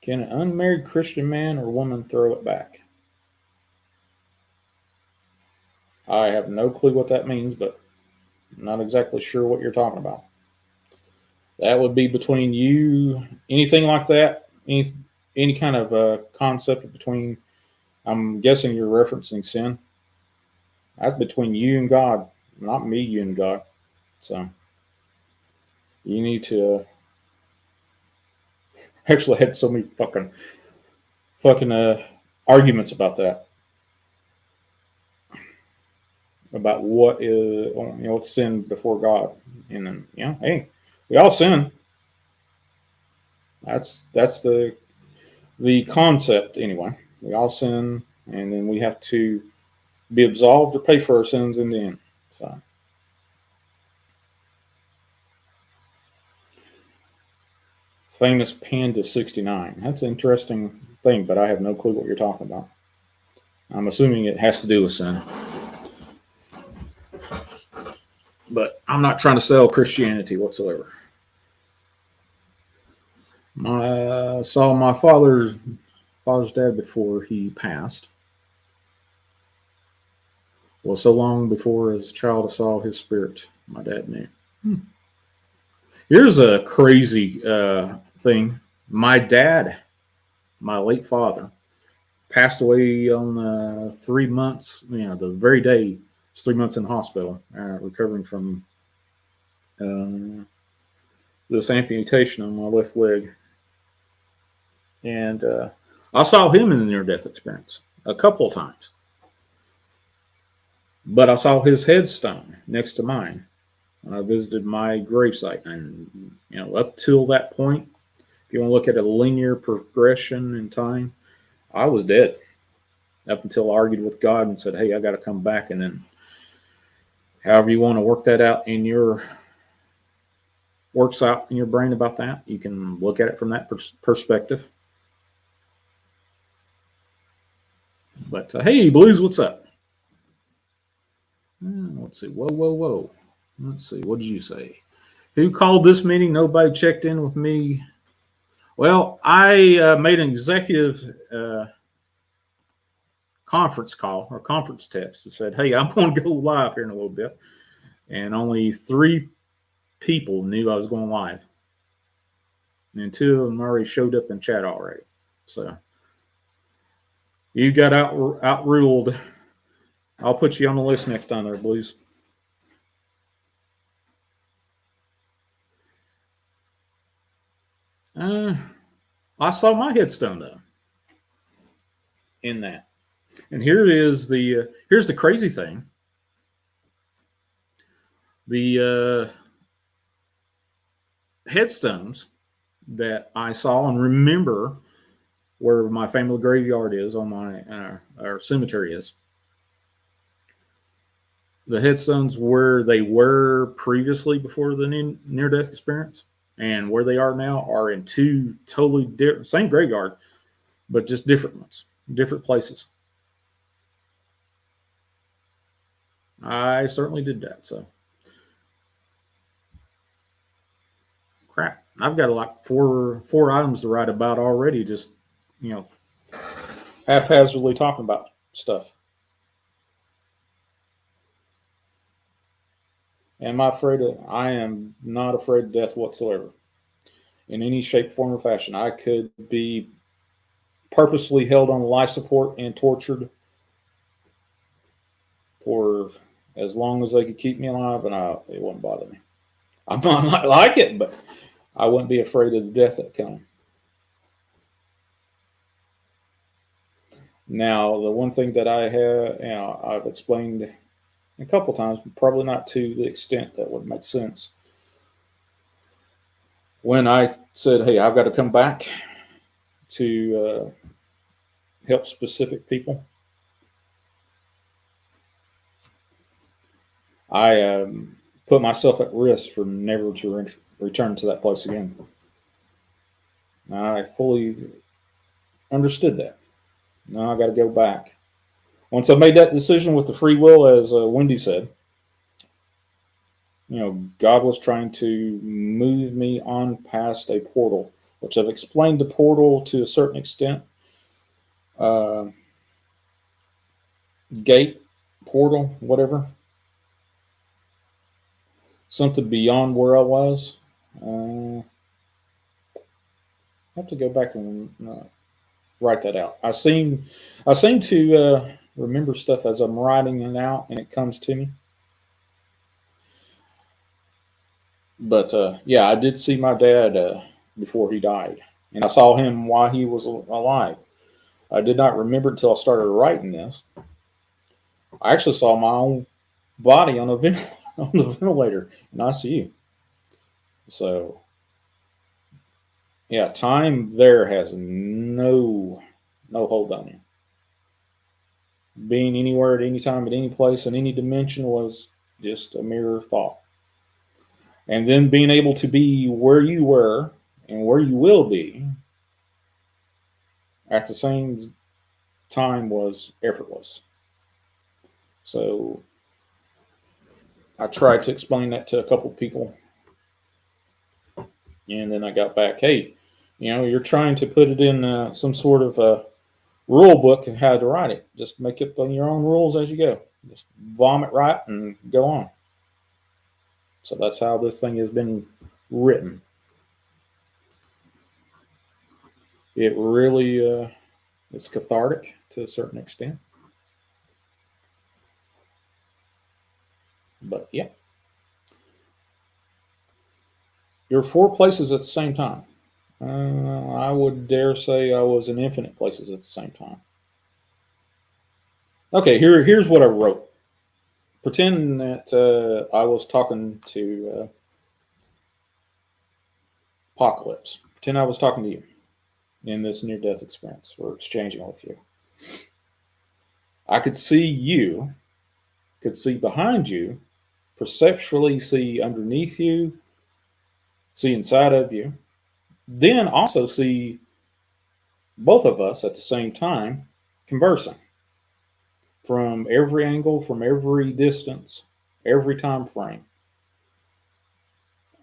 Can an unmarried Christian man or woman throw it back? I have no clue what that means, but I'm not exactly sure what you're talking about. That would be between you, anything like that, any kind of concept between. I'm guessing you're referencing sin. That's between you and God, not me, you and God. So you need to. Actually, had so many fucking arguments about that. About what is what's sin before God, and then hey, we all sin. That's the concept anyway. We all sin, and then we have to be absolved or pay for our sins in the end. So, famous Panda 69. That's an interesting thing, but I have no clue what you're talking about. I'm assuming it has to do with sin. But I'm not trying to sell Christianity whatsoever. I saw my father's dad before he passed. Well, so long before as a child I saw his spirit, my dad knew. Here's a crazy thing. My dad, my late father, passed away on 3 months. The very day, it's 3 months in the hospital, recovering from this amputation on my left leg. And I saw him in the near-death experience a couple of times. But I saw his headstone next to mine when I visited my gravesite. And, up till that point, if you want to look at a linear progression in time, I was dead. Up until I argued with God and said, hey, I got to come back. And then however you want to work that out in your works out in your brain about that, you can look at it from that perspective. But hey, Blues, what's up? Let's see. Whoa. Let's see. What did you say? Who called this meeting? Nobody checked in with me. Well, I made an executive conference call or conference text and said, "Hey, I'm going to go live here in a little bit," and only 3 people knew I was going live, and 2 of them already showed up in chat already. So you got outruled. I'll put you on the list next time, there, Blues. I saw my headstone though in that, and here's the crazy thing. The headstones that I saw and remember where my family graveyard is on my our cemetery is. The headstones where they were previously before the near-death experience and where they are now are in 2 totally different, same graveyard, but just different ones, different places. I certainly did that. So, crap, I've got like four items to write about already. Just haphazardly talking about stuff. Am I afraid of? I am not afraid of death whatsoever, in any shape, form, or fashion. I could be purposely held on life support and tortured for as long as they could keep me alive, and it wouldn't bother me. I might like it, but I wouldn't be afraid of the death that comes. Now, the one thing that I have, I've explained a couple times, but probably not to the extent that would make sense. When I said, "Hey, I've got to come back to help specific people," I put myself at risk for never to return to that place again. I fully understood that. Now I got to go back. Once I made that decision with the free will, as Wendy said, God was trying to move me on past a portal, which I've explained the portal to a certain extent. Gate, portal, whatever. Something beyond where I was. I have to go back and write that out. I seem to remember stuff as I'm writing it out, and it comes to me. But yeah, I did see my dad before he died, and I saw him while he was alive. I did not remember until I started writing this. I actually saw my own body on the on the ventilator in ICU. So, yeah, time there has no hold on you. Being anywhere at any time, at any place, in any dimension was just a mere thought. And then being able to be where you were and where you will be at the same time was effortless. So I tried to explain that to a couple of people. And then I got back, hey, you're trying to put it in some sort of rule book of how to write it. Just make up your own rules as you go. Just vomit right and go on. So that's how this thing has been written. It really it's cathartic to a certain extent. But yeah. You're 4 places at the same time. I would dare say I was in infinite places at the same time. Okay, here's what I wrote. Pretend that I was talking to Apocalypse. Pretend I was talking to you in this near-death experience. We're exchanging with you. I could see you, could see behind you, perceptually see underneath you, see inside of you, then also see both of us at the same time conversing from every angle, from every distance, every time frame,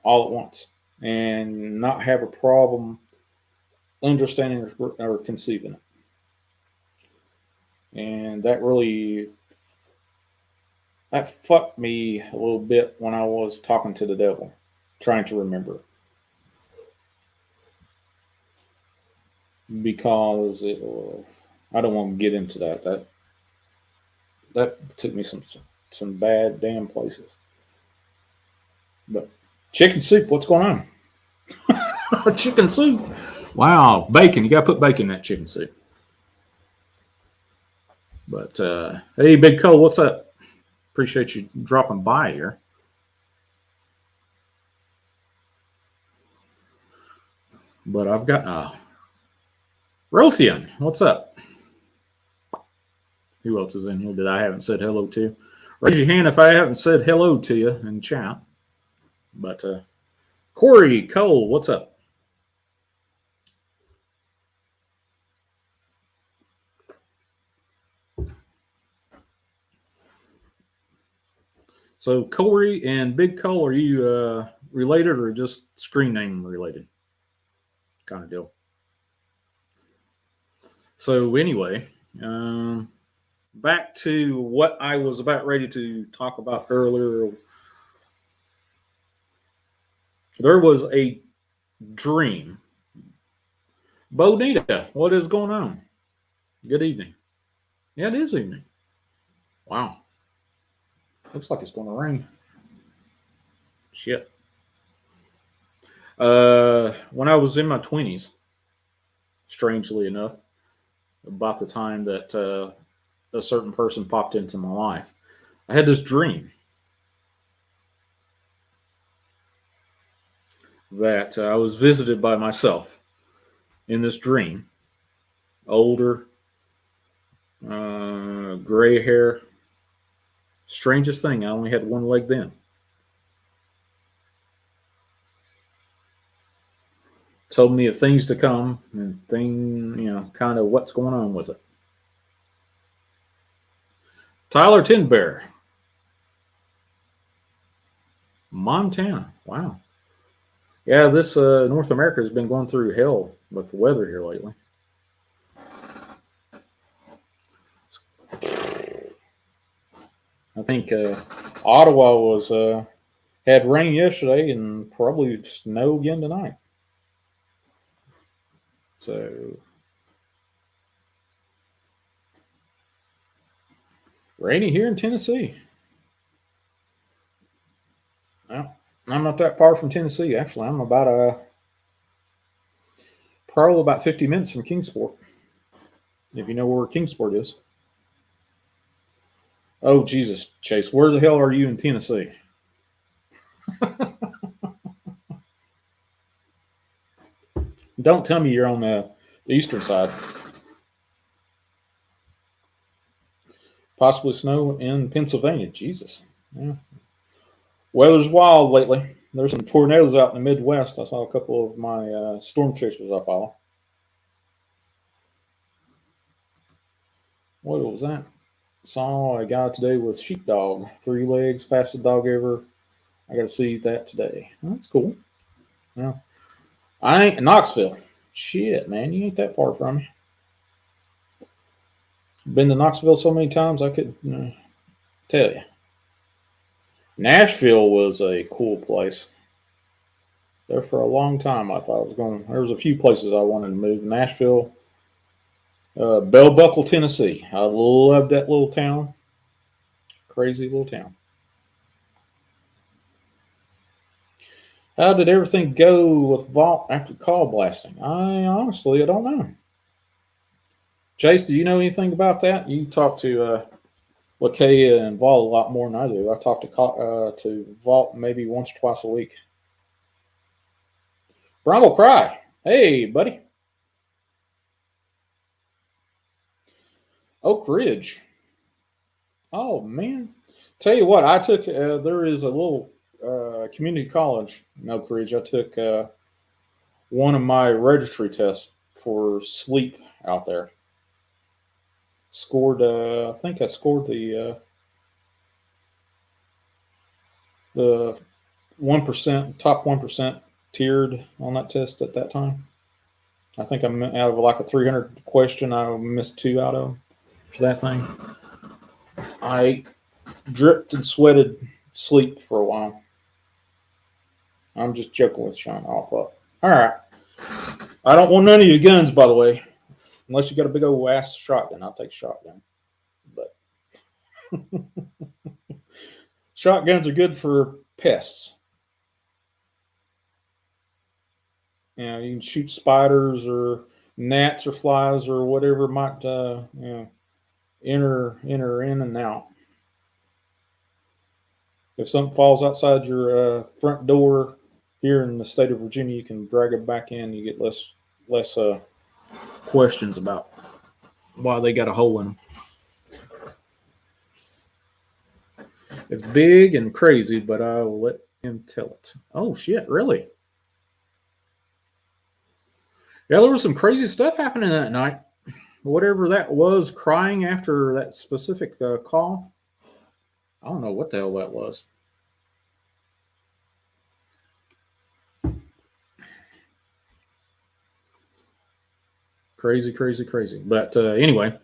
all at once, and not have a problem understanding or conceiving it. And that fucked me a little bit when I was talking to the devil, trying to remember. Because I don't want to get into that. That took me some bad damn places. But chicken soup, what's going on? Chicken soup. Wow, bacon. You got to put bacon in that chicken soup. But hey, Big Cole, what's up? Appreciate you dropping by here. But I've got Rothian, what's up? Who else is in here that I haven't said hello to? Raise your hand if I haven't said hello to you in chat. But Corey Cole, what's up? So Corey and Big Cole, are you related or just screen name related? Kind of deal. So anyway, back to what I was about ready to talk about earlier. There was a dream. Bonita, what is going on? Good evening. Yeah, it is evening. Wow. Looks like it's going to rain. Shit. When I was in my 20s, strangely enough, about the time that a certain person popped into my life, I had this dream that I was visited by myself in this dream. Older, gray hair. Strangest thing, I only had one leg then. Told me of things to come and kind of what's going on with it. Tyler Tinbear, Montana. Wow. Yeah, this North America has been going through hell with the weather here lately. I think Ottawa was had rain yesterday and probably snow again tonight. So rainy here in Tennessee. Well, I'm not that far from Tennessee. Actually, I'm probably about 50 minutes from Kingsport. If you know where Kingsport is. Oh Jesus, Chase, where the hell are you in Tennessee? Don't tell me you're on the eastern side. Possibly snow in Pennsylvania. Jesus. Yeah. Weather's wild lately. There's some tornadoes out in the Midwest. I saw a couple of my storm chasers I follow. What was that? Saw a guy today with sheepdog, 3 legs, fastest dog ever. I got to see that today. That's cool. Yeah. I ain't in Knoxville. Shit, man, you ain't that far from me. Been to Knoxville so many times I could tell you. Nashville was a cool place. There for a long time, I thought I was going. There was a few places I wanted to move. Nashville, Bell Buckle, Tennessee. I loved that little town. Crazy little town. How did everything go with Vault after call blasting? I don't know. Chase, do you know anything about that? You talk to Lakaya and Vault a lot more than I do. I talk to Vault maybe once or twice a week. Bramble Cry. Hey, buddy. Oak Ridge. Oh, man. Tell you what, I took, there is a little community college in Oak Ridge. I took one of my registry tests for sleep out there. Scored, I think I scored the 1%, top 1% tiered on that test at that time. I think I'm out of like a 300 question. I missed 2 out of them. for that thing. I dripped and sweated sleep for a while. I'm just joking with Sean. Off up. All right. I don't want none of your guns, by the way, unless you got a big old ass shotgun. I'll take shotgun. But shotguns are good for pests. You know, you can shoot spiders or gnats or flies or whatever might enter in and out. If something falls outside your front door here in the state of Virginia, you can drag it back in. You get less questions about why they got a hole in them. It's big and crazy, but I will let him tell it. Oh shit! Really? Yeah, there was some crazy stuff happening that night. Whatever that was, crying after that specific call. I don't know what the hell that was. Crazy, crazy, crazy. But anyway,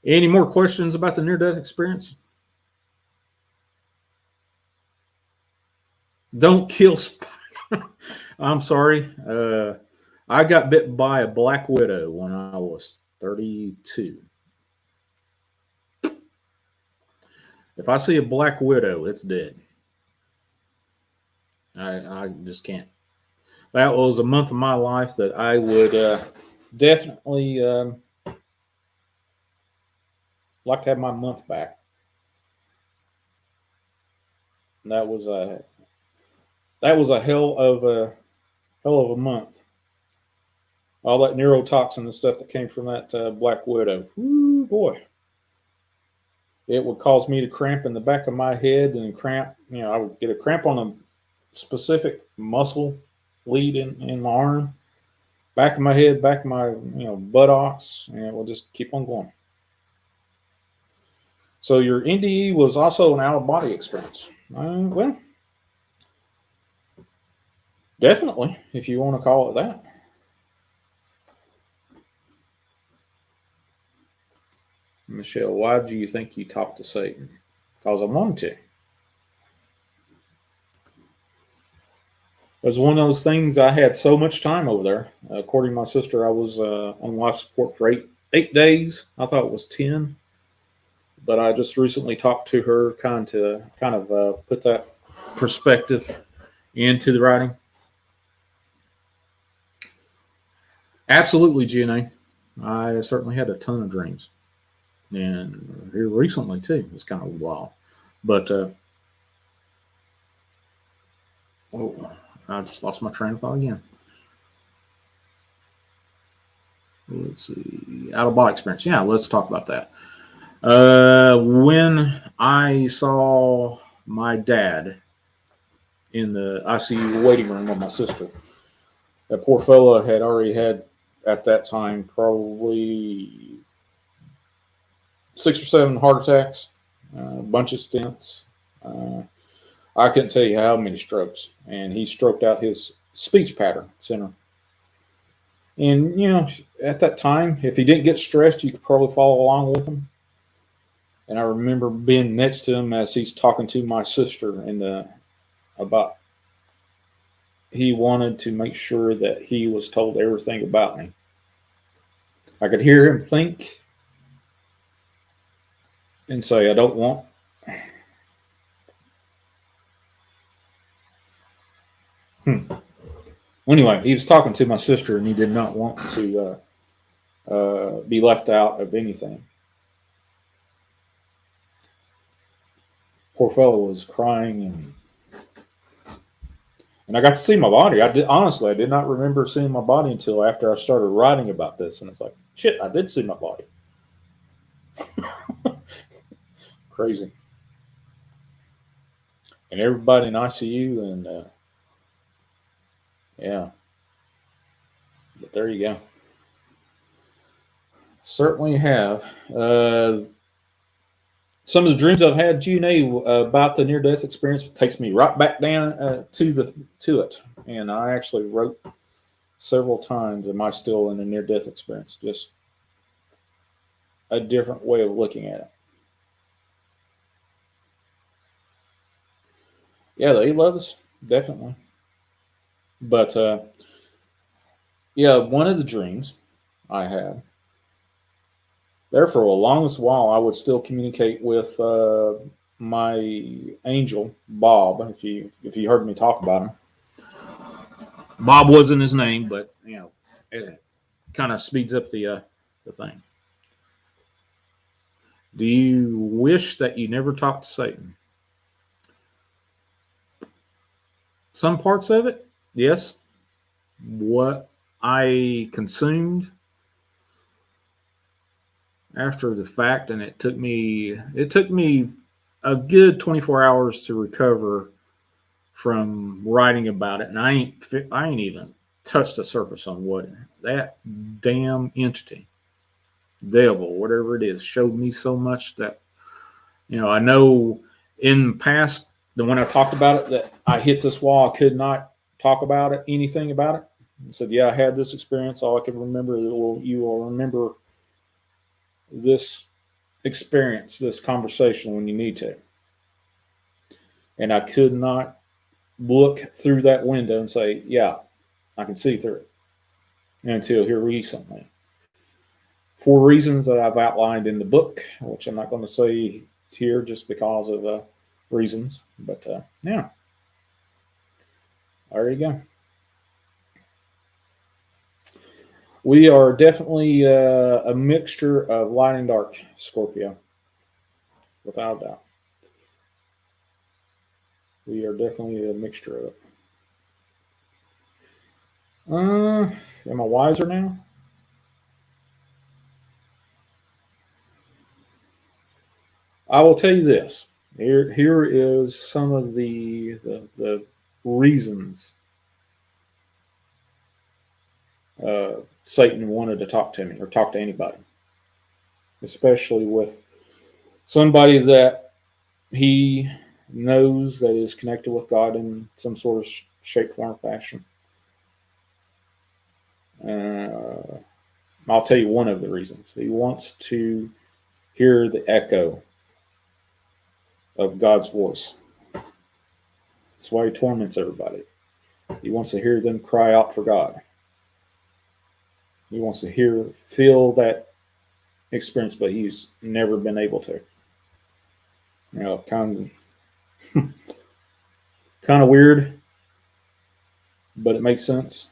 any more questions about the near-death experience? Don't kill spider. I'm sorry. I got bit by a black widow when I was 32. If I see a black widow, it's dead. I just can't. That was a month of my life that I would definitely like to have my month back. And that was a hell of a month. All that neurotoxin and stuff that came from that black widow. Ooh, boy. It would cause me to cramp in the back of my head and cramp. You know, I would get a cramp on a specific muscle lead in my arm, back of my head, back of my buttocks, and it will just keep on going. So your NDE was also an out of body experience. Well, definitely, if you want to call it that. Michelle, why do you think you talked to Satan? Because I wanted to. It was one of those things. I had so much time over there. According to my sister, I was on life support for eight days. I thought it was 10. But I just recently talked to her kind of put that perspective into the writing. Absolutely, GNA. I certainly had a ton of dreams. And here recently, too. It's kind of wild. But, I just lost my train of thought again. Let's see. Out of body experience. Yeah, let's talk about that. When I saw my dad in the ICU waiting room with my sister, that poor fella had already had, at that time, probably 6 or 7 heart attacks, a bunch of stents. I couldn't tell you how many strokes, and he stroked out his speech pattern center. And at that time, if he didn't get stressed, you could probably follow along with him. And I remember being next to him as he's talking to my sister about he wanted to make sure that he was told everything about me. I could hear him think and say, I don't want. Anyway, he was talking to my sister and he did not want to be left out of anything. Poor fellow was crying and I got to see my body. I did not remember seeing my body until after I started writing about this. And it's like, shit, I did see my body. Crazy. And everybody in ICU and yeah. But there you go. Certainly have. Some of the dreams I've had, GNA, about the near-death experience takes me right back down to it. And I actually wrote several times, am I still in a near-death experience? Just a different way of looking at it. Yeah, they love us, definitely. But yeah, one of the dreams I had there for a longest while, I would still communicate with my angel Bob. If you heard me talk about him, Bob wasn't his name, but it kind of speeds up the thing. Do you wish that you never talked to Satan? Some parts of it, yes. What I consumed after the fact, and it took me a good 24 hours to recover from writing about it, and I ain't even touched the surface on what that damn entity, devil, whatever it is, showed me so much that I know in the past, the when I talked about it, that I hit this wall, I could not talk about it, anything about it. I said, "Yeah, I had this experience. All I can remember, you will remember this experience, this conversation when you need to." And I could not look through that window and say, "Yeah, I can see through it," until here recently. For reasons that I've outlined in the book, which I'm not going to say here just because of reasons. But yeah, there you go. We are definitely a mixture of light and dark, Scorpio, without a doubt. We are definitely a mixture of it. Am I wiser now? I will tell you this. Here is some of the reasons Satan wanted to talk to me or talk to anybody, especially with somebody that he knows that is connected with God in some sort of shape, form, or fashion. I'll tell you one of the reasons. He wants to hear the echo of God's voice. That's why he torments everybody. He wants to hear them cry out for God. He wants to feel that experience, but he's never been able to. Kind of weird, but it makes sense.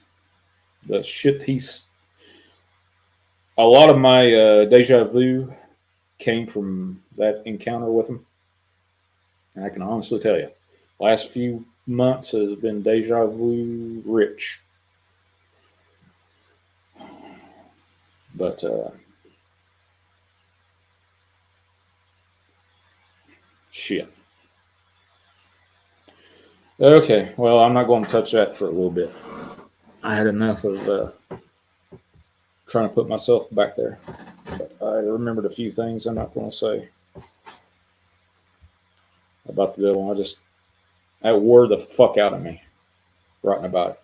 The shit a lot of my deja vu came from that encounter with him, and I can honestly tell you, last few months has been deja vu rich. But shit. Okay, well, I'm not going to touch that for a little bit. I had enough of trying to put myself back there. But I remembered a few things I'm not going to say about the devil. That wore the fuck out of me writing about it.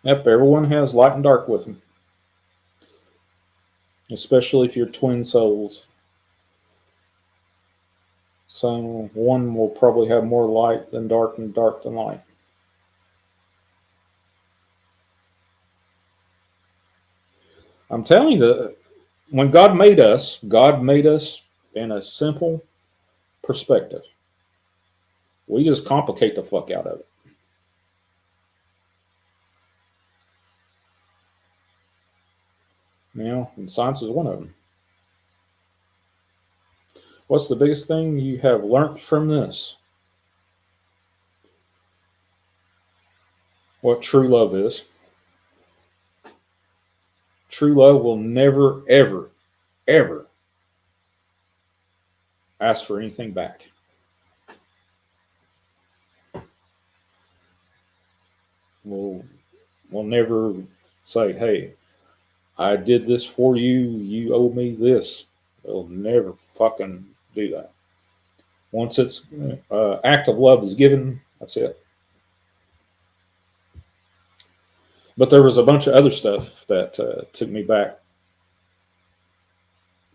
Yep, everyone has light and dark with them, especially if you're twin souls. So one will probably have more light than dark and dark than light. I'm telling you, when God made us in a simple perspective. We just complicate the fuck out of it. And science is one of them. What's the biggest thing you have learned from this? What true love is. True love will never, ever, ever ask for anything back. We'll never say, "Hey, I did this for you. You owe me this." They'll never fucking do that. Once it's act of love is given, that's it. But there was a bunch of other stuff that took me back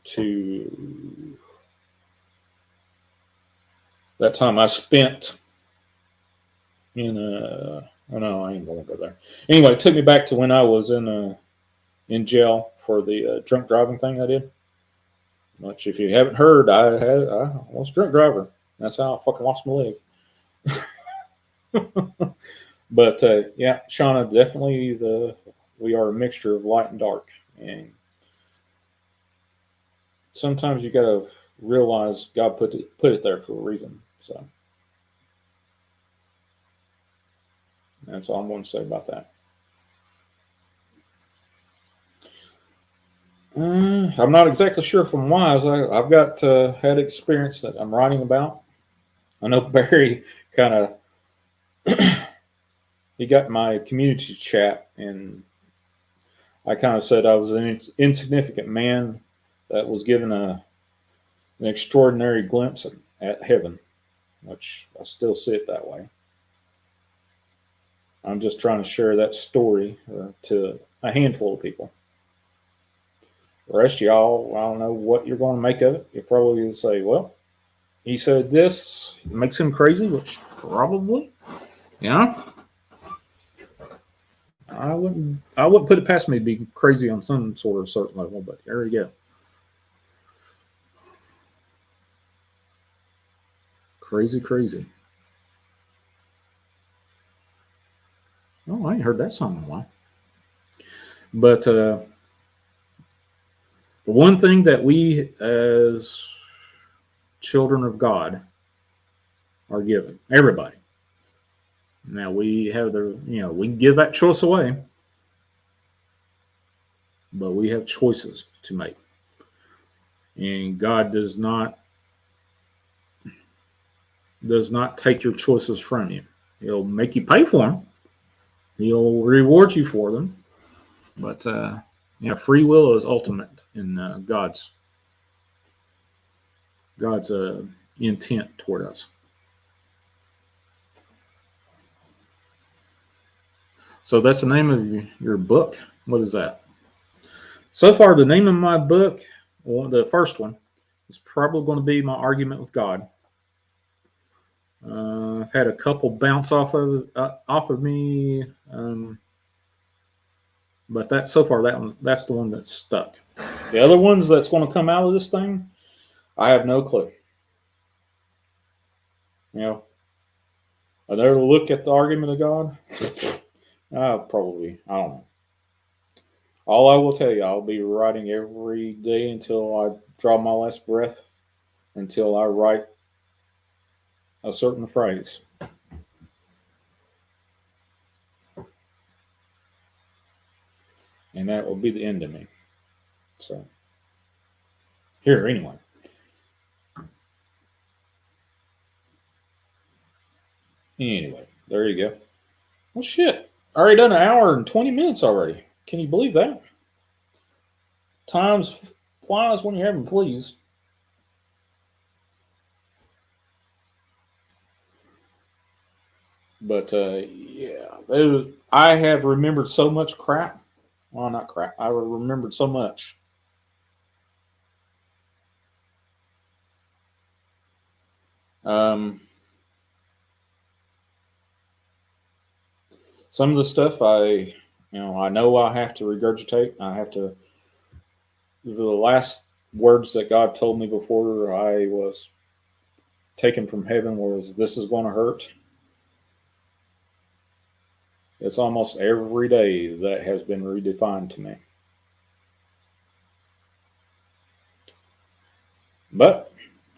to that time I spent in oh no, I ain't gonna go there. Anyway, it took me back to when I was in jail for the drunk driving thing I did. Which, if you haven't heard, I was a drunk driver. That's how I fucking lost my leg. But yeah, Shauna, definitely we are a mixture of light and dark, and sometimes you gotta realize God put it there for a reason. So that's all I'm going to say about that. I'm not exactly sure from Wise. I've got had experience that I'm writing about. I know Barry kind of he got my community chat, and I kind of said I was an insignificant man that was given an extraordinary glimpse at heaven, which I still see it that way. I'm just trying to share that story to a handful of people. The rest of y'all, I don't know what you're going to make of it. You're probably going to say, well, he said this makes him crazy, which probably, yeah. I wouldn't put it past me to be crazy on some sort of certain level, but there you go. Crazy. Oh, I ain't heard that song in a while. But the one thing that we as children of God are given, everybody. Now we have we can give that choice away, but we have choices to make. And God does not take your choices from you. He'll make you pay for them. He'll reward you for them. But free will is ultimate in God's intent toward us. So that's the name of your book. What is that? So far, the name of my book, the first one, is probably going to be My Argument with God. I've had a couple bounce off of me, but that's the one that's stuck. The other ones that's going to come out of this thing, I have no clue. Another look at the argument of God. Probably, I don't know. All I will tell you, I'll be writing every day until I draw my last breath, until I write a certain phrase. And that will be the end of me. So, here, anyway. Anyway, there you go. Well, shit. I already done an hour and 20 minutes already. Can you believe that? Times flies when you're having fleas. But, yeah. I have remembered so much crap. Well, not crap. I remembered so much. Some of the stuff I know I have to regurgitate. The last words that God told me before I was taken from heaven was, "This is going to hurt." It's almost every day that has been redefined to me. But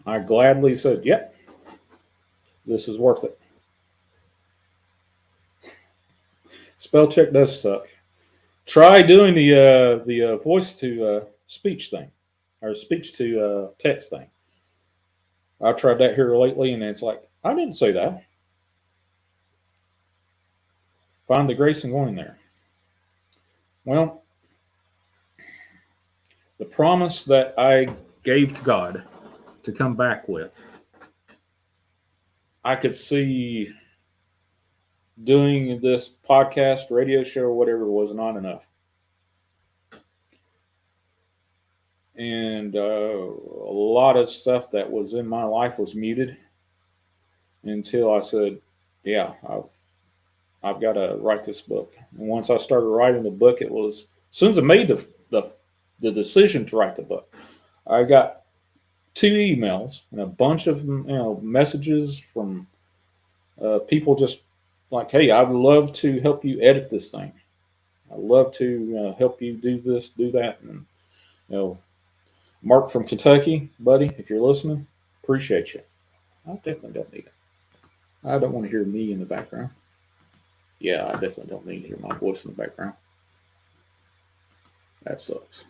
I gladly said, "Yep, this is worth it." Spell check does suck. Try doing the voice to speech thing, or speech to text thing. I've tried that here lately, and it's like, I didn't say that. Find the grace in going there. Well, the promise that I gave to God to come back with, I could see doing this podcast, radio show, or whatever was not enough. And a lot of stuff that was in my life was muted until I said, "Yeah, I've got to write this book." And once I started writing the book, it was as soon as I made the decision to write the book, I got 2 emails and a bunch of messages from people just like, "Hey, I would love to help you edit this thing. I'd love to help you do this, do that." And Mark from Kentucky, buddy, if you're listening, appreciate you. I definitely don't need it. I don't want to hear me in the background. Yeah, I definitely don't need to hear my voice in the background. That sucks.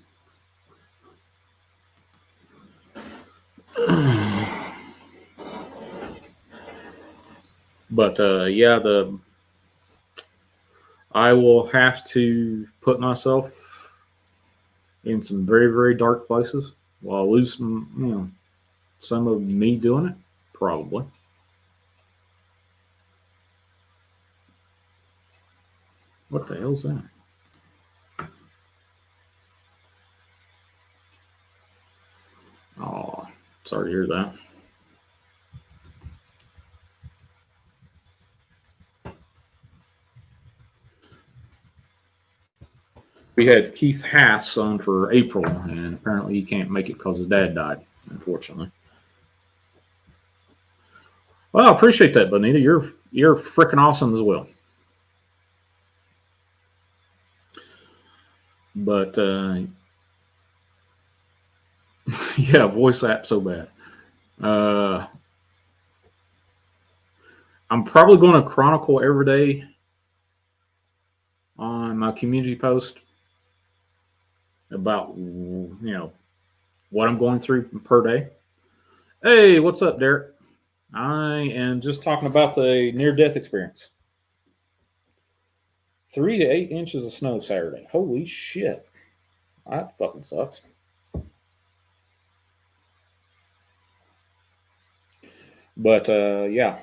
But yeah, I will have to put myself in some very, very dark places. Will I lose some of me doing it? Probably. What the hell's that? Oh, sorry to hear that. We had Keith Hass on for April, and apparently he can't make it because his dad died, unfortunately. Well, I appreciate that, Bonita. You're freaking awesome as well. But yeah, voice app so bad. I'm probably going to chronicle every day on my community post about what I'm going through per day. Hey, what's up, Derek? I am just talking about the near-death experience. 3 to 8 inches of snow Saturday. Holy shit. That fucking sucks. But yeah.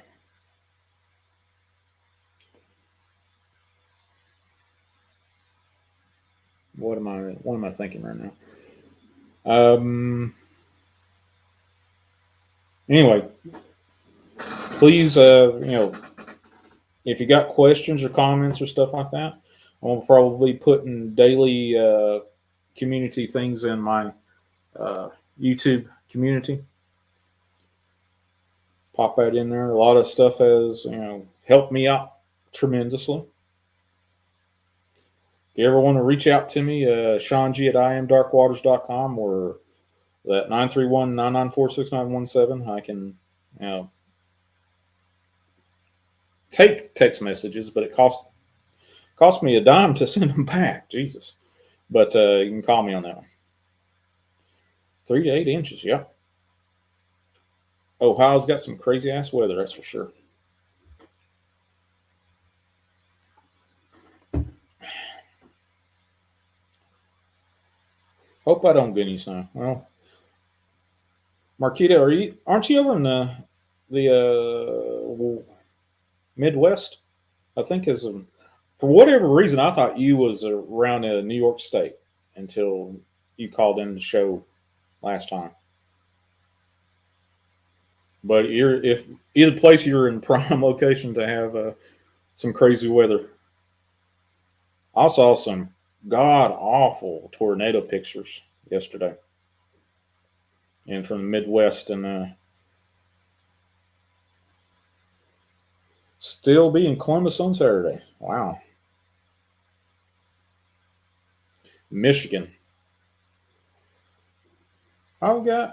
What am I thinking right now? Anyway, please if you got questions or comments or stuff like that, I'm probably putting daily community things in my YouTube community. Pop that in there. A lot of stuff has helped me out tremendously. If you ever want to reach out to me, Sean G at imdarkwaters.com or that 931-994-6917. I can take text messages, but it costs me a dime to send them back. Jesus. But you can call me on that one. 3 to 8 inches, yeah. Ohio's got some crazy ass weather, that's for sure. Hope I don't get any snow. Well, Marquita, aren't you over in the Midwest? I think for whatever reason, I thought you was around New York State until you called in the show last time. But if either place, you're in prime location to have some crazy weather. I saw some god awful tornado pictures yesterday, and from the Midwest, and still be in Columbus on Saturday. Wow. Michigan. I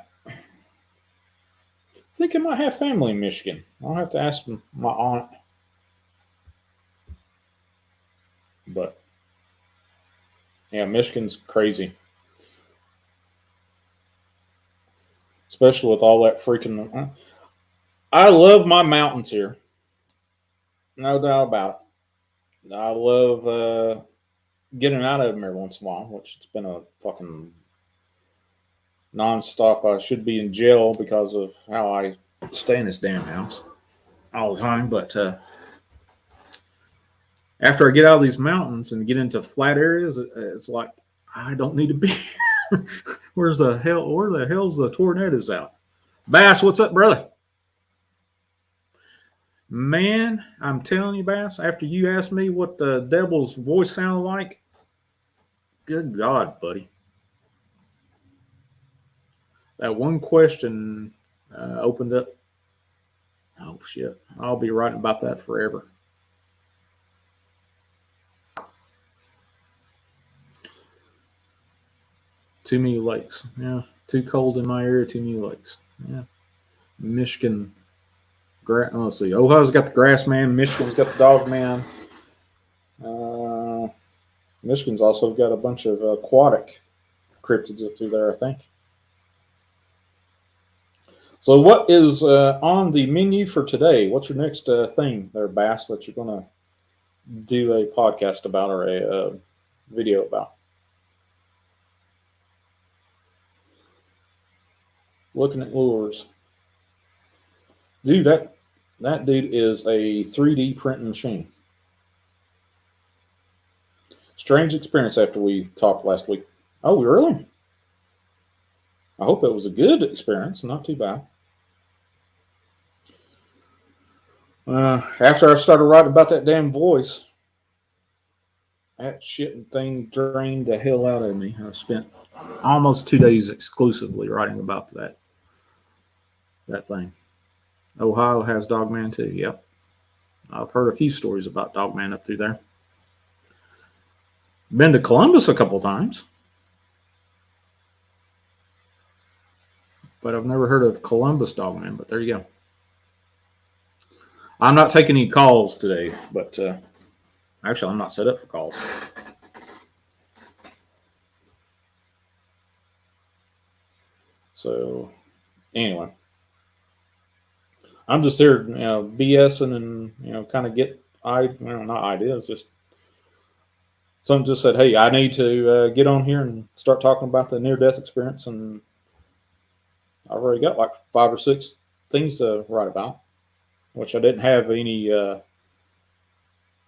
think I might have family in Michigan. I'll have to ask my aunt. But yeah, Michigan's crazy. Especially with all that freaking. I love my mountains here. No doubt about it. I love getting out of them every once in a while, which it's been a fucking nonstop. I should be in jail because of how I stay in this damn house all the time. But after I get out of these mountains and get into flat areas, it's like I don't need to be here. Where the hell's the tornadoes out? Bass, what's up, brother? Man, I'm telling you, Bass, after you asked me what the devil's voice sounded like, good God, buddy. That one question opened up. Oh, shit. I'll be writing about that forever. Too many lakes. Yeah. Too cold in my area, too many lakes. Yeah. Michigan. Let's see. Ohio's got the grass man. Michigan's got the dog man. Michigan's also got a bunch of aquatic cryptids up through there, I think. So, what is on the menu for today? What's your next thing there, Bass, that you're going to do a podcast about or a video about? Looking at lures. Dude, that dude is a 3D printing machine. Strange experience after we talked last week. Oh, really? I hope it was a good experience, not too bad. After I started writing about that damn voice, that shit thing drained the hell out of me. I spent almost 2 days exclusively writing about that thing. Ohio has Dogman too. Yep, I've heard a few stories about Dogman up through there. Been to Columbus a couple times, but I've never heard of Columbus Dogman. But there you go. I'm not taking any calls today, but actually, I'm not set up for calls. So, anyway, I'm just here, BSing and kind of get not ideas, just someone just said, "Hey, I need to get on here and start talking about the near-death experience," and I've already got like 5 or 6 things to write about, which I didn't have any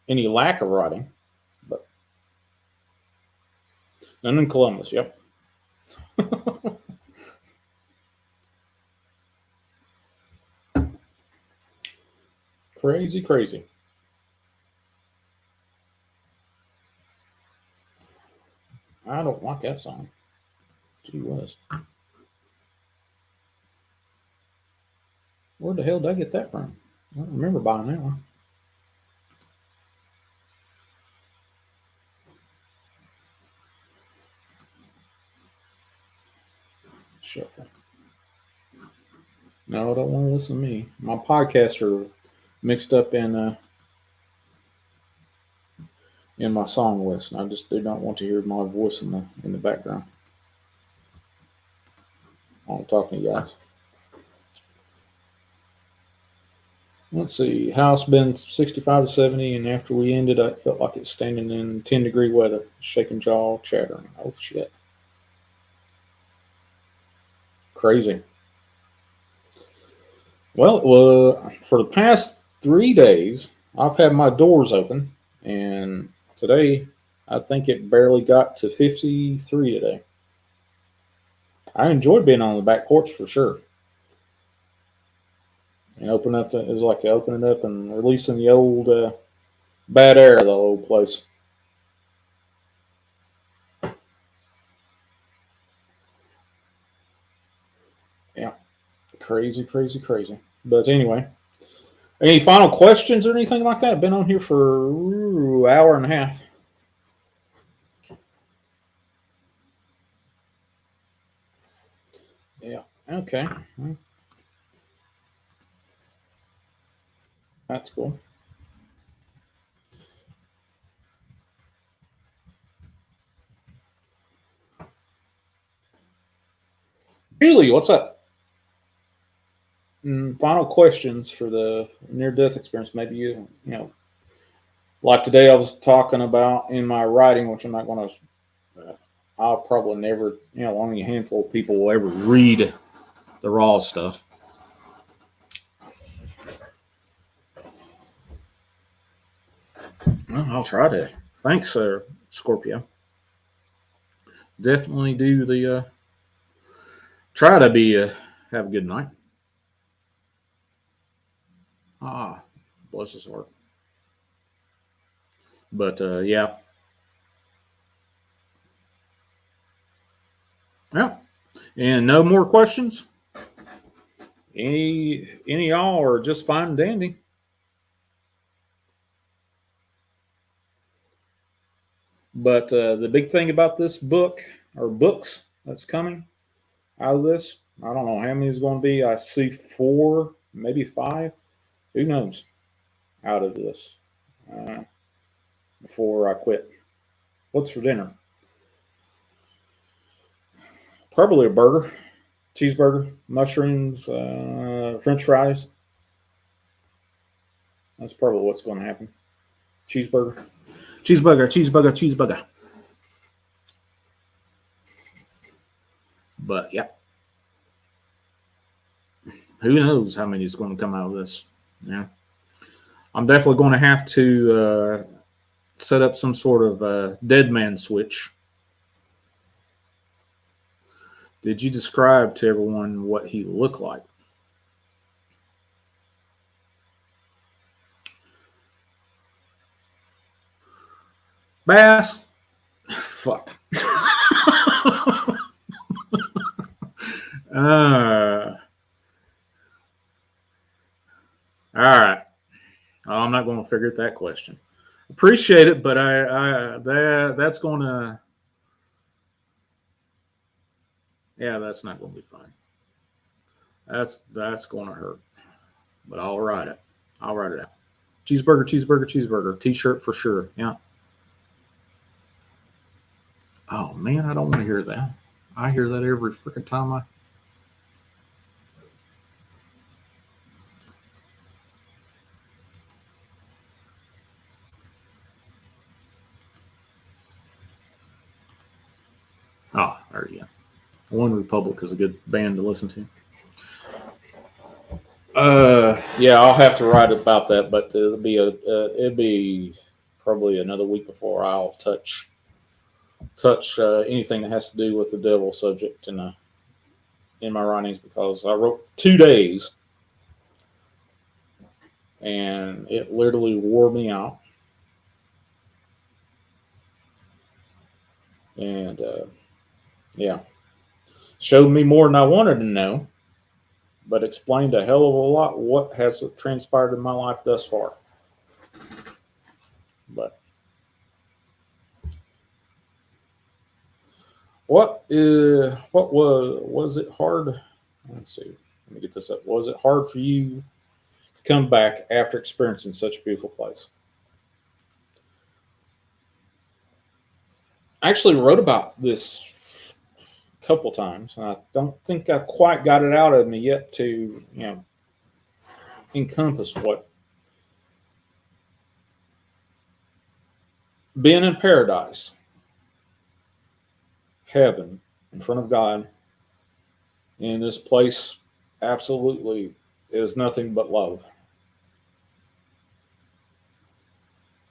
lack of writing, but none in Columbus. Yep. Crazy. I don't like that song. Gee whiz. Where the hell did I get that from? I don't remember buying that one. Shuffle. No, I don't want to listen to me. My podcasts are mixed up in my song list, and I just do not want to hear my voice in the background. I'm talking to you guys. Let's see. House been 65 to 70, and after we ended, I felt like it's standing in 10-degree weather, shaking jaw, chattering. Oh shit! Crazy. Well, for the past 3 days, I've had my doors open, and today I think it barely got to 53 today. I enjoyed being on the back porch for sure. And it was like opening up and releasing the old bad air of the old place. Yeah, crazy. But anyway, any final questions or anything like that? I've been on here for an hour and a half. Yeah. Okay. That's cool. Haley, what's up? Final questions for the near-death experience. Maybe like today I was talking about in my writing, which I'm not going to. I'll probably never, only a handful of people will ever read the raw stuff. Well, I'll try to. Thanks, Scorpio. Definitely do the try to be have a good night. Ah, bless his heart. But yeah, yeah. And no more questions. Any of y'all are just fine and dandy. But the big thing about this book or books that's coming out of this, I don't know how many is going to be. I see 4, maybe 5. Who knows? Out of this uh, before I quit. What's for dinner? Probably a burger, cheeseburger, mushrooms, French fries. That's probably what's going to happen. Cheeseburger, cheeseburger, cheeseburger, cheeseburger. But yeah, who knows how many is going to come out of this? Yeah, I'm definitely going to have to set up some sort of dead man switch. Did you describe to everyone what he looked like? Bass? Fuck. All right. Oh, I'm not going to figure out that question. Appreciate it, but that's going to, yeah, that's not going to be fun. That's going to hurt. But I'll write it. I'll write it out. Cheeseburger, cheeseburger, cheeseburger. T-shirt for sure. Yeah. Oh man, I don't want to hear that. I hear that every freaking time I. Oh, there you go. One Republic is a good band to listen to. Yeah, I'll have to write about that, but it'll be probably another week before I'll touch anything that has to do with the devil subject in my writings because I wrote 2 days and it literally wore me out. And yeah, showed me more than I wanted to know, but explained a hell of a lot what has transpired in my life thus far. But what was it hard? Let's see. Let me get this up. Was it hard for you to come back after experiencing such a beautiful place? I actually wrote about this a couple times, and I don't think I quite got it out of me yet to encompass what being in paradise, heaven, in front of God, in this place absolutely is nothing but love.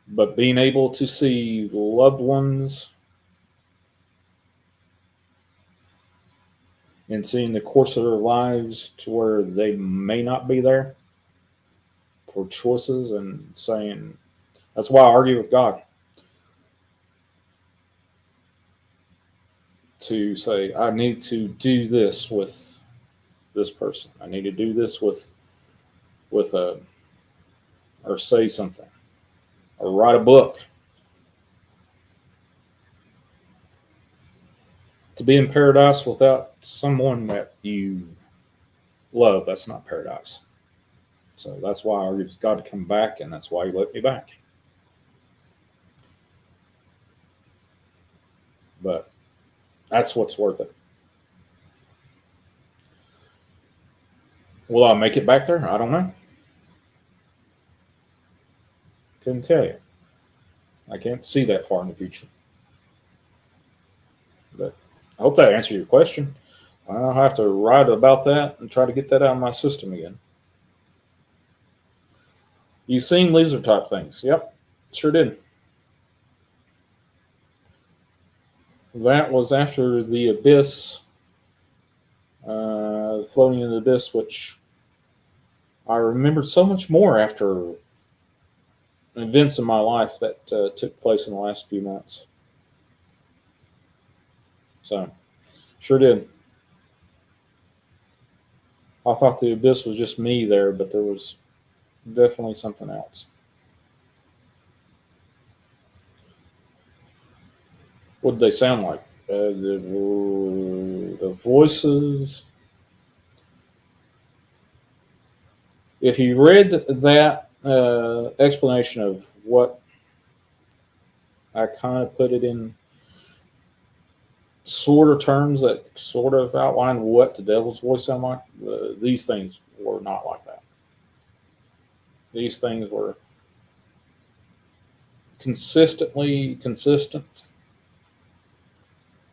But being able to see loved ones and seeing the course of their lives to where they may not be there for choices and saying, that's why I argue with God. To say, I need to do this with this person. I need to do this with a, or say something, or write a book. To be in paradise without someone that you love, that's not paradise. So that's why I argue with God to come back, and that's why He let me back. But that's what's worth it. Will I make it back there? I don't know. Couldn't tell you. I can't see that far in the future. But I hope that answered your question. I'll have to write about that and try to get that out of my system again. You've seen laser type things. Yep. Sure did. That was after the abyss, floating in the abyss, which I remembered so much more after events in my life that took place in the last few months. So, sure did. I thought the abyss was just me there, but there was definitely something else. What did they sound like? The voices. If you read that explanation of what I kind of put it in sort of terms that sort of outline what the devil's voice sound like, these things were not like that. These things were consistently consistent,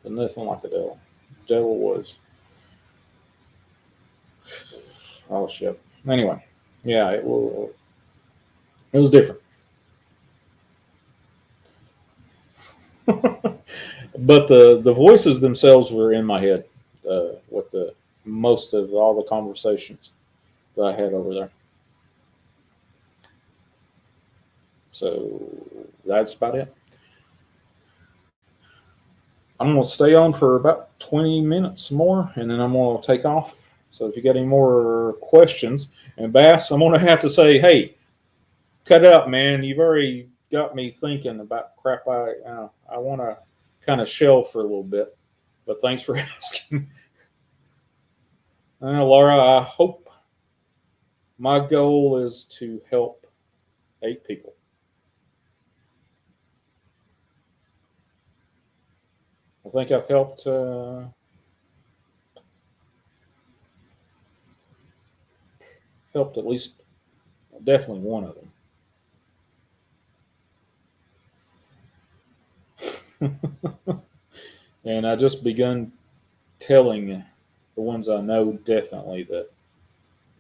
but nothing like the devil. The devil was, oh shit. Anyway, yeah, it was different. But the voices themselves were in my head with the most of all the conversations that I had over there. So that's about it. I'm going to stay on for about 20 minutes more, and then I'm going to take off. So if you got any more questions, and Bass, I'm going to have to say, hey, cut it out, man. You've already got me thinking about crap. I want to kind of shell for a little bit. But thanks for asking. Laura, I hope my goal is to help 8 people. I think I've helped at least definitely one of them. And I just begun telling the ones I know definitely that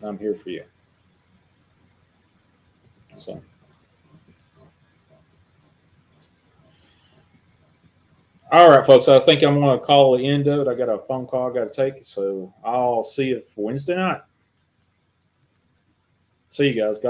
I'm here for you. So, all right, folks, I think I'm going to call the end of it. I got a phone call I got to take. So I'll see you Wednesday night. See you guys.